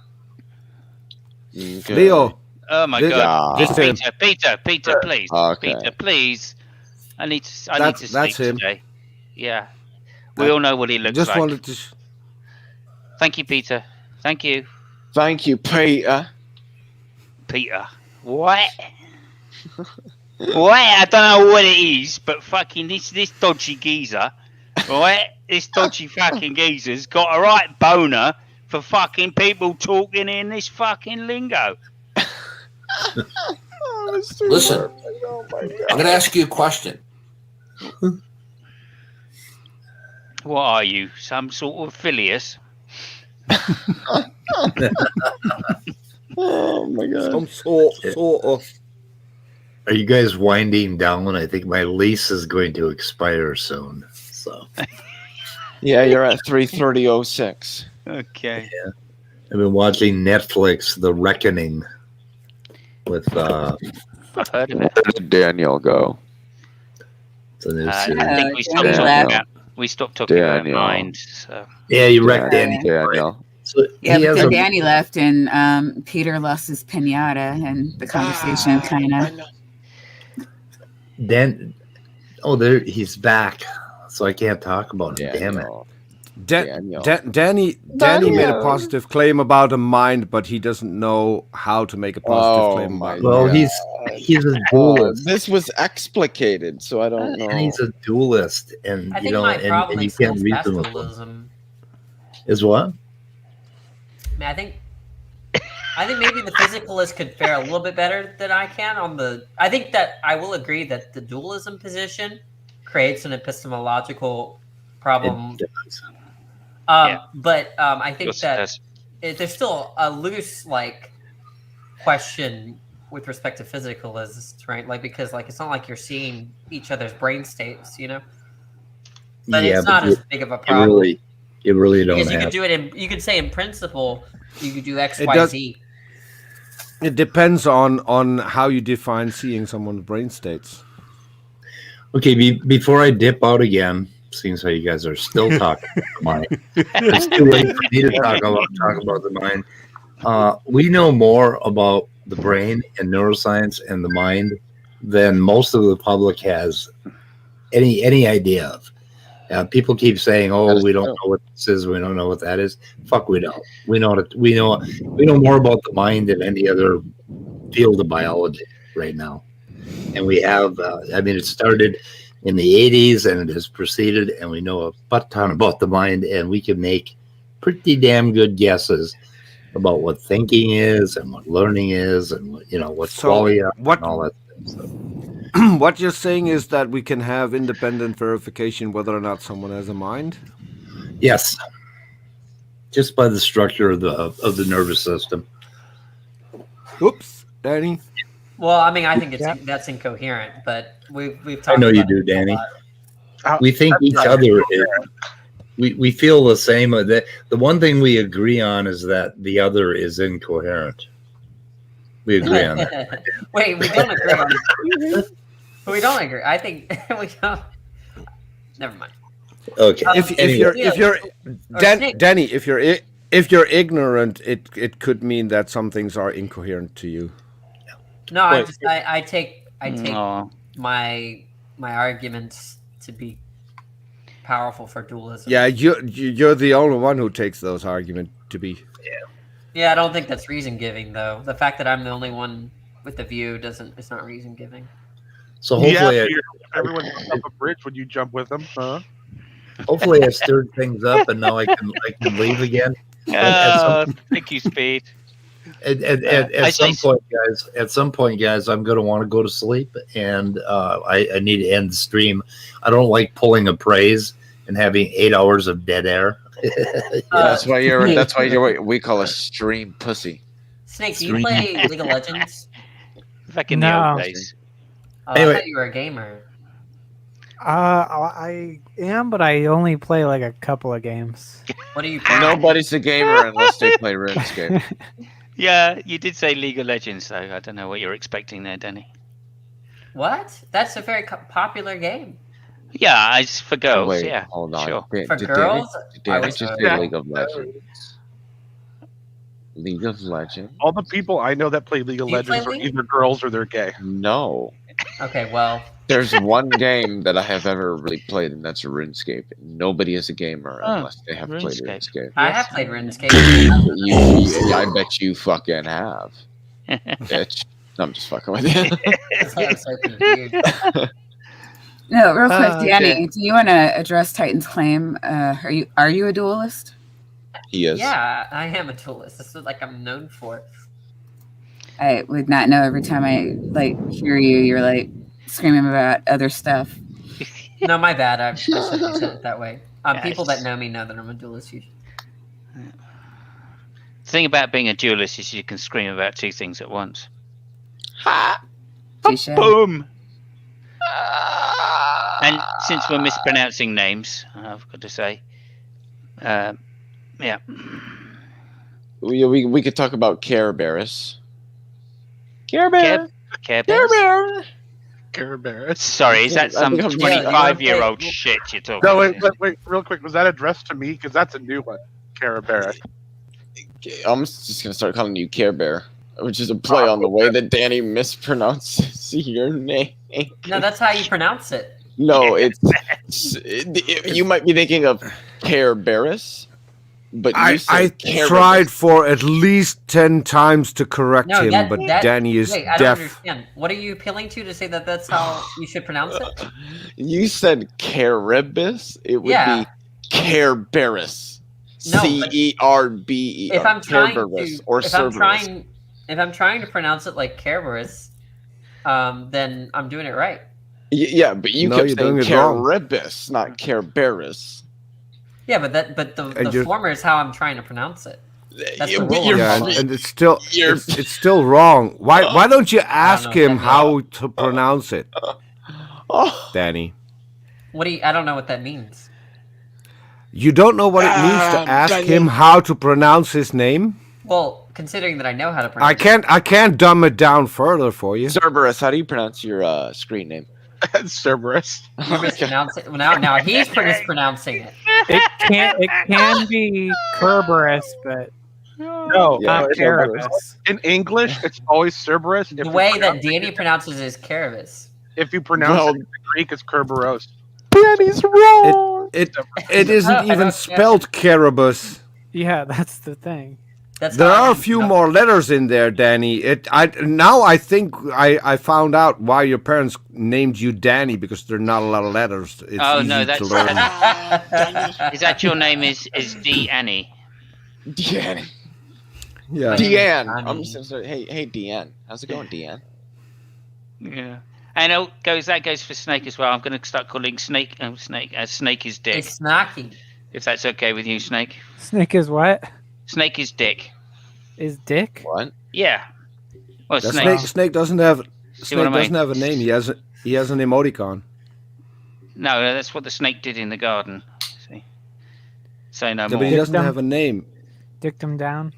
Okay. Leo. Oh my God! Peter, please, Okay. Peter, please. I need to That's speak him. today. Yeah, we all know what he looks Just like. wanted to. Thank you, Peter. Thank you, Thank you, Peter. Peter. What? What? I don't know what it is, but fucking this dodgy geezer, right? This dodgy fucking geezer's got a right boner for fucking people talking in this fucking lingo. Listen, I'm going to ask you a question. What are you? Some sort of Phileas? Oh my God. Some sort of. Are you guys winding down? I think my lease is going to expire soon. So Yeah, you're at 3:30:06. Okay. yeah. I've been watching Netflix, The Reckoning, with I've heard of it. Where did Daniel go? it's a new I series. think we stopped talking about mind. So Yeah, you wrecked Danny. Daniel. So Yeah, he but has then a, Danny left and Peter lost his pinata and the conversation kind of. Dan. Oh, there he's back. So I can't talk about him. Damn it. Danny made a positive claim about a mind, but he doesn't know how to make a positive claim about. Well, he's a duelist. This was explicated, so I don't know. And he's a duelist, and I you think know, my and problem you can't extends past reason with him. dualism. Is what? I mean, I think maybe the physicalist could fare a little bit better than I can on the. I think that I will agree that the dualism position creates an epistemological problem. But I think that there's still a loose question with respect to physicalists, right? Like because it's not like you're seeing each other's brain states, you know. But it's not as big of a problem. You really don't. Because you have could do it you could say in principle, you could do X, It Y, does- Z. It depends on how you define seeing someone's brain states. Okay, before I dip out again, seeing how you guys are still talking about the mind, it's too late for me to talk about the mind. We know more about the brain and neuroscience and the mind than most of the public has any idea of. People keep saying, "Oh, we don't know what this is. We don't know what that is." Fuck, we don't. We know more about the mind than any other field of biology right now. And we have, it started in the 80s and it has proceeded, and we know a butt ton about the mind, and we can make pretty damn good guesses about what thinking is and what learning is and what quality and all that stuff. What you're saying is that we can have independent verification whether or not someone has a mind? Yes. Just by the structure of the nervous system. Oops, Danny. Well, I mean, I think that's incoherent, but we've talked. I know you about do, it a Danny. lot. We think each other is. We feel the same. The one thing we agree on is that the other is incoherent. We agree on that. Wait, we don't agree on it. We don't agree. I think we don't. Never mind. Okay. Danny, if you're ignorant, it could mean that some things are incoherent to you. No, I take my arguments to be powerful for dualism. Yeah, you're the only one who takes those arguments to be. Yeah, I don't think that's reason giving though. The fact that I'm the only one with the view it's not reason giving. So hopefully, everyone jumps up a bridge. Would you jump with them? Huh? Hopefully, I stirred things up, and now I can leave again. Thank you, Speed. At some point, guys, I'm going to want to go to sleep, and I need to end the stream. I don't like pulling a praise and having 8 hours of dead air. That's why we call a stream pussy. Snake, do you play League of Legends? Back in the old days. Anyway. I thought you were a gamer. I am, but I only play like a couple of games. What do you play? Nobody's a gamer unless they play RuneScape. Yeah, you did say League of Legends, though. I don't know what you're expecting there, Danny. What? That's a very popular game. Yeah, it's for girls. Wait, yeah, hold on. Sure. For girls, Danny just did League of Legends. League of Legends. All the people I know that play League of Legends are either girls or they're gay. No. Okay, well. There's one game that I have ever really played, and that's RuneScape. Nobody is a gamer unless they have played RuneScape. I have played RuneScape. I bet you fucking have. Bitch. No, I'm just fucking with you. No, real quick, Danny, do you want to address Titan's claim? Are you a duelist? He is. Yeah, I am a duelist. This is I'm known for it. I would not know. Every time I hear you, you're screaming about other stuff. No, my bad. I shouldn't have said it that way. People that know me know that I'm a duelist usually. The thing about being a duelist is you can scream about two things at once. Ha! Boom! And since we're mispronouncing names, I've got to say, yeah. We could talk about Care Bears. Care Bear. Sorry, is that some 25-year-old shit you're talking about? No, wait, real quick. Was that addressed to me? Because that's a new one. Care Bear. I'm just gonna start calling you Care Bear, which is a play on the way that Danny mispronounces your name. No, that's how you pronounce it. No, you might be thinking of Care Bearus, but you said I Care tried Bearus. for at least 10 times to correct No, him, but Danny is wait, I don't deaf. understand. What are you appealing to say that that's how you should pronounce it? You said Caribus. It would be Care Bearus. No, but Cerbe. If I'm trying Cerberus to, or if I'm Cerberus. trying to pronounce it like Cerberus, then I'm doing it right. Yeah, but you No, kept you're saying doing it wrong. Caribus, not Care Bearus. Yeah, but the former is how I'm trying to pronounce it. That's the rule. Yeah, and it's still wrong. Why don't you ask him how to pronounce it, Danny? I don't know what that means. You don't know what it means to ask him how to pronounce his name? Well, considering that I know how to pronounce I can't dumb it down further for you. Cerberus, how do you pronounce your screen name? Cerberus. You're mispronouncing it. Now he's mispronouncing it. It can be Kerberos, but No, not it's Cerberus. in English, it's always Cerberus. The way that Danny pronounces it is Cerberus. If you pronounce it in Greek, it's Kerberos. Danny's wrong. It isn't even spelled Caribus. Yeah, that's the thing. There are a few more letters in there, Danny. I think I found out why your parents named you Danny, because there are not a lot of letters. It's Oh easy no, to that's learn. is that your name? Is D Annie? Deanne. Yeah. Deanne. I'm so sorry. Hey, Deanne. How's it going, Deanne? Yeah. And that goes for Snake as well. I'm going to start calling Snake Snake is Dick. It's Snacky. If that's okay with you, Snake. Snake is what? Snake is Dick. Is Dick? What? Yeah. Well, Snake doesn't have See what I mean? doesn't have a name. He has an emoticon. No, that's what the snake did in the garden. See. Say no Yeah, more. but he doesn't have a name. Dicked him down.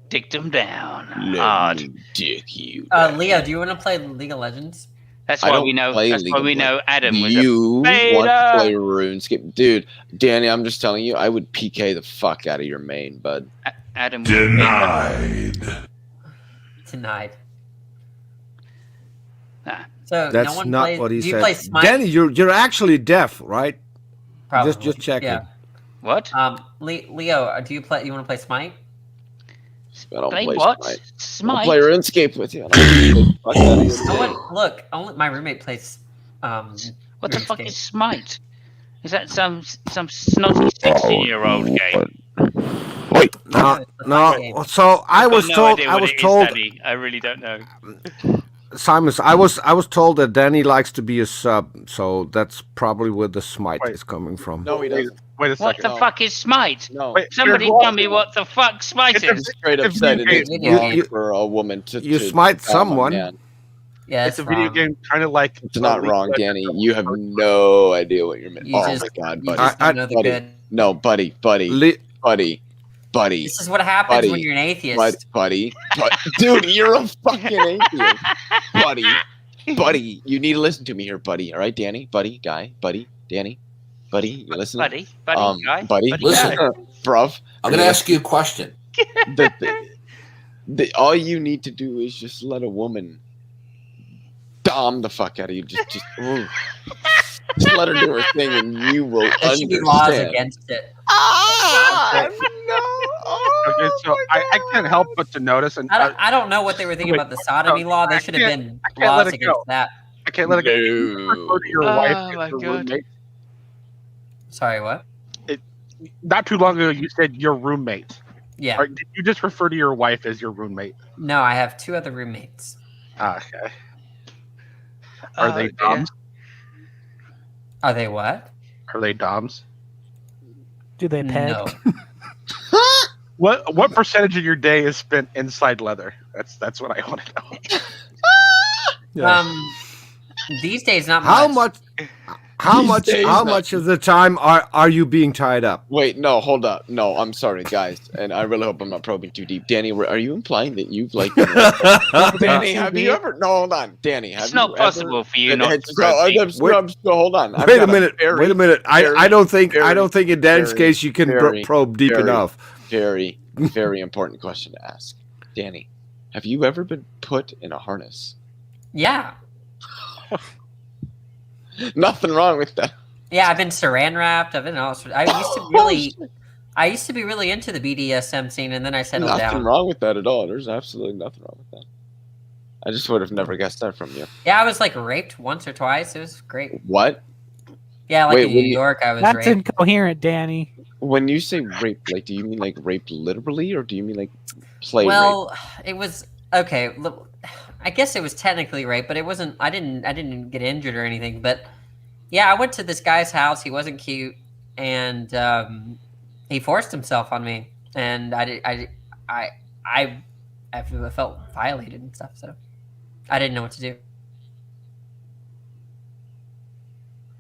Dicked him down. Let Hard. me dick you. Leo, do you want to play League of Legends? That's I why don't we know. play That's League why of we know Adam was You a want to beta. play RuneScape, dude? Danny, I'm just telling you, I would PK the fuck out of your main, bud. Adam was a beta. Denied. Nah. So That's no one not plays, what he do you play said. Smite? Danny, you're actually deaf, right? Probably. Just checking. Yeah. What? Leo, do you play? You want to play Smite? I don't Play play what? Smite. Smite? I'll play RuneScape with you. I don't play the fuck out of your No main. one, look, only my roommate plays. What the fuck is Smite? Is that some snotty 16-year-old game? Wait. No. So I was no told. idea I what was it is, told. Daddy. I really don't know. Simon, I was told that Danny likes to be a sub, so that's probably where the Smite is coming from. No, he doesn't. Wait a What second. the fuck is Smite? No. Wait, Somebody you're tell me what the fuck Smite I'm is. straight up said it is video wrong game. for a woman to You to smite become a someone. man. Yeah, It's a video game kind of like. It's not wrong, Danny. You have no idea what you're You Oh just- my god, you buddy. just don't know the buddy. good. No, buddy. This is what happens Buddy. when you're an atheist. Buddy. Dude, you're a fucking atheist. Buddy, you need to listen to me here, buddy. All right, Danny, buddy, guy, buddy, Danny, buddy, you listen? Buddy, guy. Buddy, Listen. guy. Bruv. I'm going to ask you a question. All you need to do is just let a woman dom the fuck out of you. Just let her do her thing, and you will There should be laws understand. against it. Okay, so I can't help but to notice, and I don't know what they were thinking about the sodomy law. There should have been I can't laws let it against go. that. I can't let it go. You refer to your wife as my your God. roommate. Sorry, what? Not too long ago, you said your roommate. Yeah. Or did you just refer to your wife as your roommate? No, I have two other roommates. Okay. Are they doms? Are they what? Are they doms? Do they peg? No. What percentage of your day is spent inside leather? That's what I want to know. These days, not How much. How much of the time are you being tied up? Wait, no, hold up. No, I'm sorry, guys, and I really hope I'm not probing too deep. Danny, are you implying that you've like? Danny, have you ever? No, hold on, Danny. Have It's not you possible ever, for you not to hold on. I've Wait got a minute. Wait a minute. I don't think in Dan's case you can probe deep enough. Very, very important question to ask. Danny, have you ever been put in a harness? Yeah. Nothing wrong with that. Yeah, I've been saran wrapped. I've been all sorts. I used to be really into the BDSM scene, and then I settled down. Nothing wrong with that at all. There's absolutely nothing wrong with that. I just would have never guessed that from you. Yeah, I was like raped once or twice. It was great. What? Yeah, like in New York, I was That's raped. incoherent, Danny. When you say rape, like, do you mean like rape literally, or do you mean like play Well, rape? it was okay. I guess it was technically rape, but it wasn't. I didn't get injured or anything. But yeah, I went to this guy's house. He wasn't cute, and he forced himself on me, and I felt violated and stuff. So I didn't know what to do.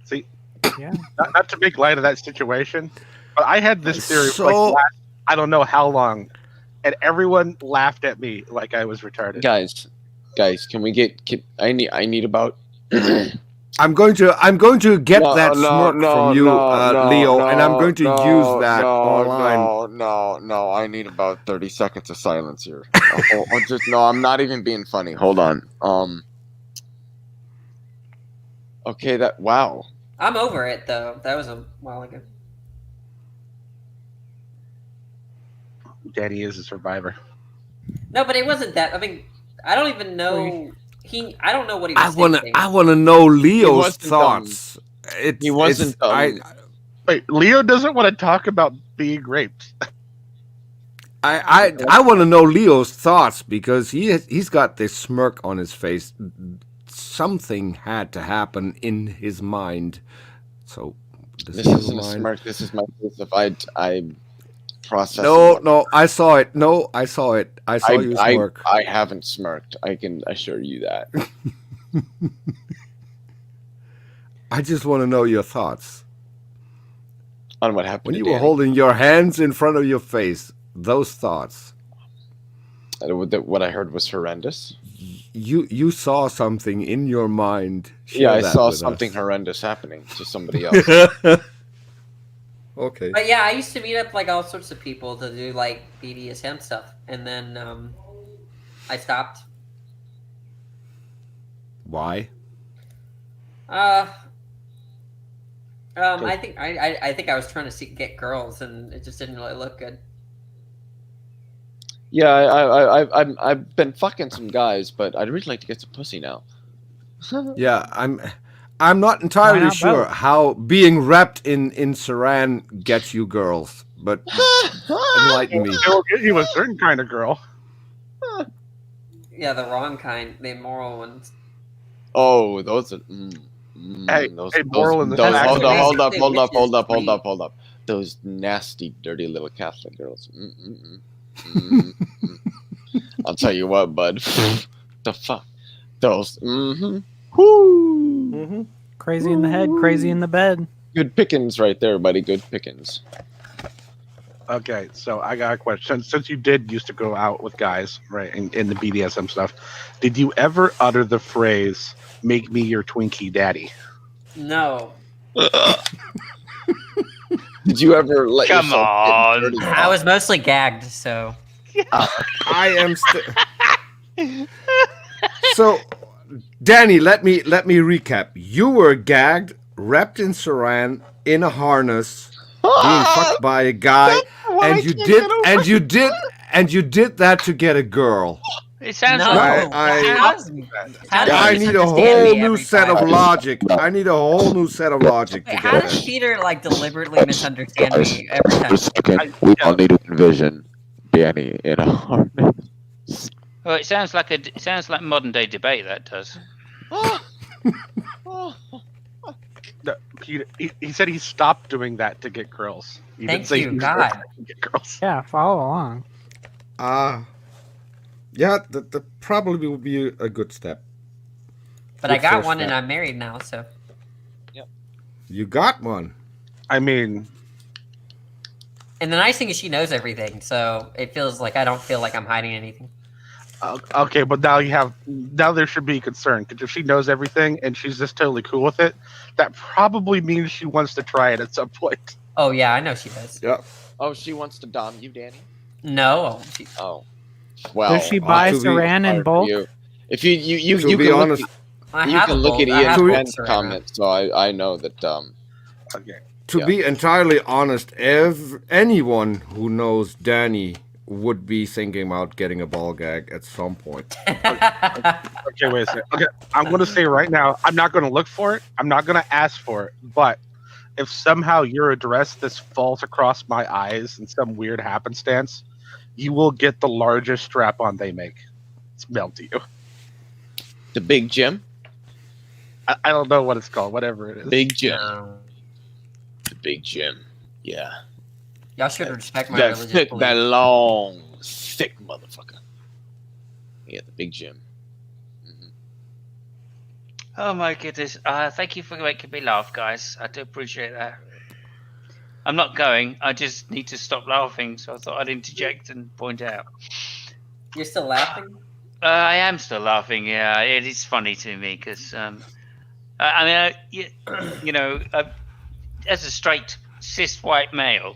See, Yeah. not to make light of that situation, but I had this theory like last, I don't know how long, and everyone laughed at me like I was retarded. Guys, can we get? I need about. I'm going to get that smirk from you, Leo, and I'm going to use that online. No. I need about 30 seconds of silence here. I'm not even being funny. Hold on. Okay, wow. I'm over it though. That was a while ago. Daddy is a survivor. No, but it wasn't that. I mean, I don't even know. I don't know what he was thinking. I want to know Leo's thoughts. He wasn't. Wait, Leo doesn't want to talk about being raped. I want to know Leo's thoughts because he's got this smirk on his face. Something had to happen in his mind. So this isn't a smirk. This is my face. If I process. No, I saw it. No, I saw it. I saw you smirk. I haven't smirked. I can assure you that. I just want to know your thoughts on what happened when you were holding your hands in front of your face. Those thoughts. What I heard was horrendous. You saw something in your mind. Yeah, I saw something horrendous happening to somebody else. Okay. But yeah, I used to meet up like all sorts of people to do like BDSM stuff, and then I stopped. Why? I think I was trying to get girls, and it just didn't really look good. Yeah, I've been fucking some guys, but I'd really like to get some pussy now. Yeah, I'm not entirely sure how being wrapped in saran gets you girls, but enlighten me. It'll get you a certain kind of girl. Yeah, the wrong kind, the immoral ones. Oh, those are. moral in the Hold up. Those nasty, dirty little Catholic girls. I'll tell you what, bud. The fuck, those. Crazy in the head, crazy in the bed. Good pickings right there, buddy. Good pickings. Okay, so I got a question. Since you did used to go out with guys, right, in the BDSM stuff, did you ever utter the phrase, "Make me your Twinkie daddy"? No. Did you ever let Come on. I was mostly gagged, so. I am still. So, Danny, let me recap. You were gagged, wrapped in saran, in a harness, being fucked by a guy, and you did that to get a girl. It sounds like I need a whole new set of logic. I need a whole new set of logic to How get does that. Peter like deliberately misunderstand me every time? For a second, we all need to envision Danny in a harness. Well, it sounds like modern day debate. That does. No, Peter, he said he stopped doing that to get girls. He Thank didn't say you, he was God. doing that to get girls. Yeah, follow along. Yeah, that probably would be a good step. But Good I got first one, and step. I'm married now, so. You got one. I mean, And the nice thing is she knows everything, so it feels like I don't feel like I'm hiding anything. okay, but now there should be concern, because if she knows everything and she's just totally cool with it, that probably means she wants to try it at some point. Oh yeah, I know she does. Yeah. Oh, she wants to dom you, Danny? No. Oh, well. Does she buy Saran in bulk? If you To be can honest, look at Ian's comments, so I know that. Okay. To be entirely honest, anyone who knows Danny would be thinking about getting a ball gag at some point. Okay, wait a second. Okay, I'm going to say right now, I'm not going to look for it. I'm not going to ask for it. But if somehow your address this falls across my eyes in some weird happenstance, you will get the largest strap-on they make. It's mailed to you. The Big Jim? I don't know what it's called. Whatever it is. Big Jim. The Big Jim. Yeah. Y'all should respect my that religious thick, belief. that long, thick motherfucker. Yeah, the Big Jim. Oh my goodness! Thank you for making me laugh, guys. I do appreciate that. I'm not going. I just need to stop laughing, so I thought I'd interject and point out. You're still laughing? I am still laughing. Yeah, it is funny to me because, I mean, you know, as a straight cis white male,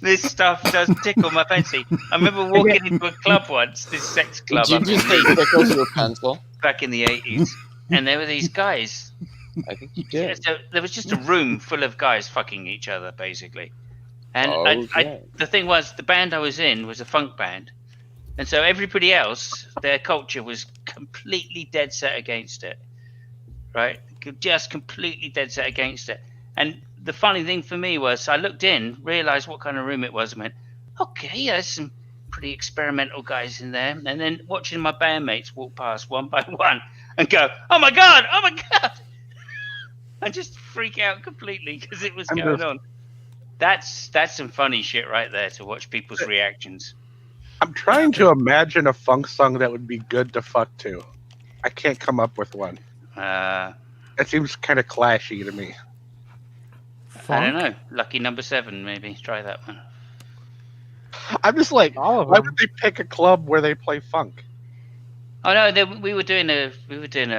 this stuff does tickle my fancy. I remember walking into a club once, this sex club. Did you just say tickles your pencil? Back in the 80s, and there were these guys. I think you did. Yeah, so there was just a room full of guys fucking each other, basically. And the thing was, the band I was in was a funk band, and so everybody else, their culture was completely dead set against it, right? Just completely dead set against it. And the funny thing for me was, I looked in, realized what kind of room it was, and went, okay, yeah, there's some pretty experimental guys in there. And then watching my bandmates walk past one by one and go, oh my God, and just freak out completely because it was going on. That's some funny shit right there to watch people's reactions. I'm trying to imagine a funk song that would be good to fuck to. I can't come up with one. It seems kind of clashy to me. I don't know. Lucky Number 7, maybe. Try that one. I'm just like, why would they pick a club where they play funk? Oh no, we were doing a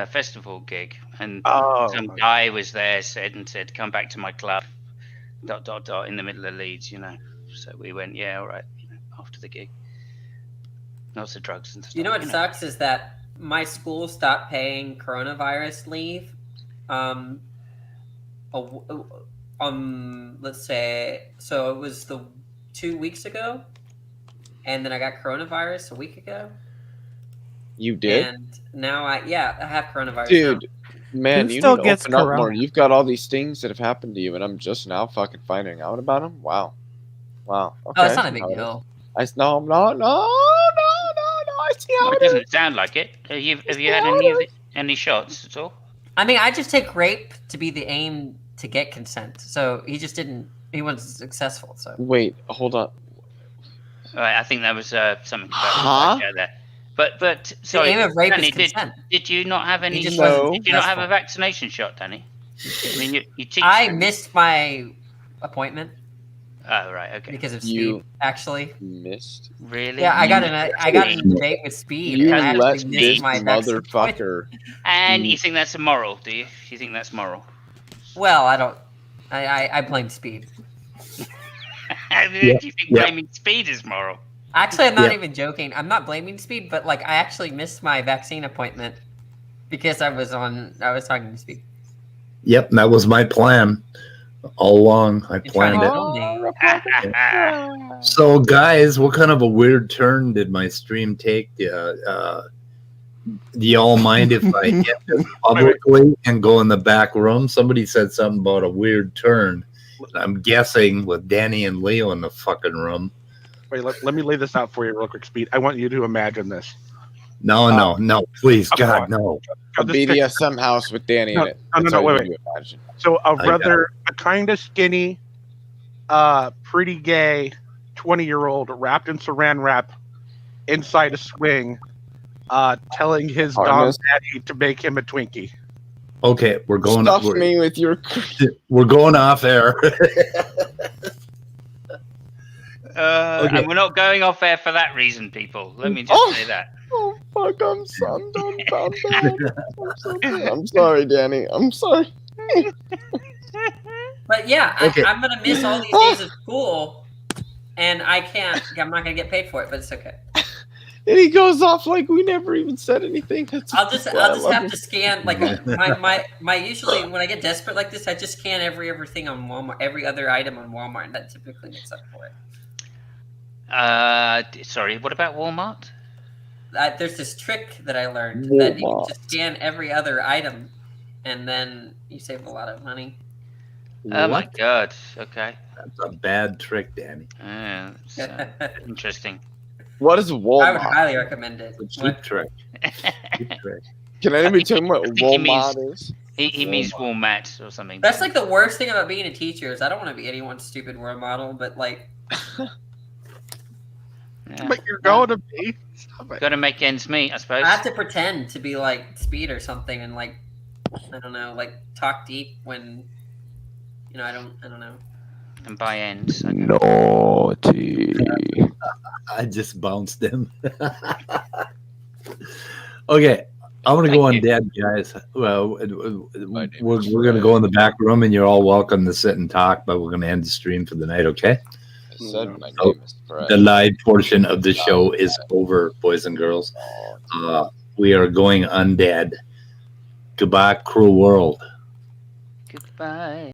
festival gig, and some guy was there, said, come back to my club, ... in the middle of Leeds, you know. So we went, yeah, all right, you know, after the gig. Lots of drugs and stuff. You know what sucks is that my school stopped paying coronavirus leave. Let's say, so it was 2 weeks ago, and then I got coronavirus a week ago. You did? And now I have coronavirus. Dude, now. Man, you need to open up more. You've got all these things that have happened to you, and I'm just now fucking finding out about them. Wow. Okay. Oh, it's not a big deal. No. I see how it doesn't sound like it. Have you had any shots at all? I mean, I just take rape to be the aim to get consent. So he just didn't. He wasn't successful. So wait, hold on. All right, I think that was something about there. But sorry, the aim of rape Danny, is consent. Did you not have any? Did you not have a vaccination shot, Danny? I mean, you teach. I missed my appointment. Oh right, okay. Because of speed, actually. Missed? Really? Yeah, I got in a date with speed. You and let this motherfucker. And you think that's immoral? Do you? You think that's moral? Well, I don't. I blame speed. Do you think blaming speed is moral? Actually, I'm not even joking. I'm not blaming speed, but like I actually missed my vaccine appointment because I was talking to speed. Yep, that was my plan all along. I planned it. So, guys, what kind of a weird turn did my stream take? Do y'all mind if I get this publicly and go in the back room? Somebody said something about a weird turn. I'm guessing with Danny and Leo in the fucking room. Wait, let me lay this out for you real quick, Speed. I want you to imagine this. No, please, God, no. A BDSM house with Danny in it. No, wait. So a kind of skinny, pretty gay 20-year-old wrapped in saran wrap inside a swing, telling his dog daddy to make him a Twinkie. Okay, we're going. Stuff me with your. We're going off air. And we're not going off air for that reason, people. Let me just say that. Oh fuck! I'm sorry, Danny. I'm sorry. But yeah, I'm gonna miss all these days of school, and I can't. I'm not gonna get paid for it, but it's okay. And he goes off like we never even said anything. I'll just have to scan like my usually when I get desperate like this, I just scan everything on Walmart, every other item on Walmart, and that typically makes up for it. Sorry, what about Walmart? There's this trick that I learned that you can just scan every other item, and then you save a lot of money. Oh my god! Okay, that's a bad trick, Danny. Interesting. What is Walmart? I would highly recommend it. It's a cheap trick. Can anybody tell me what Walmart is? He means Walmart or something. That's like the worst thing about being a teacher is I don't want to be anyone's stupid role model, but like. But you're going to be. Got to make ends meet, I suppose. I have to pretend to be like Speed or something, and like I don't know, like talk deep when I don't know. And buy ends. Naughty. I just bounced him. Okay, I'm gonna go on dead, guys. Well, we're gonna go in the back room, and you're all welcome to sit and talk. But we're gonna end the stream for the night. Okay. The live portion of the show is over, boys and girls. We are going undead. Goodbye, cruel world. Goodbye.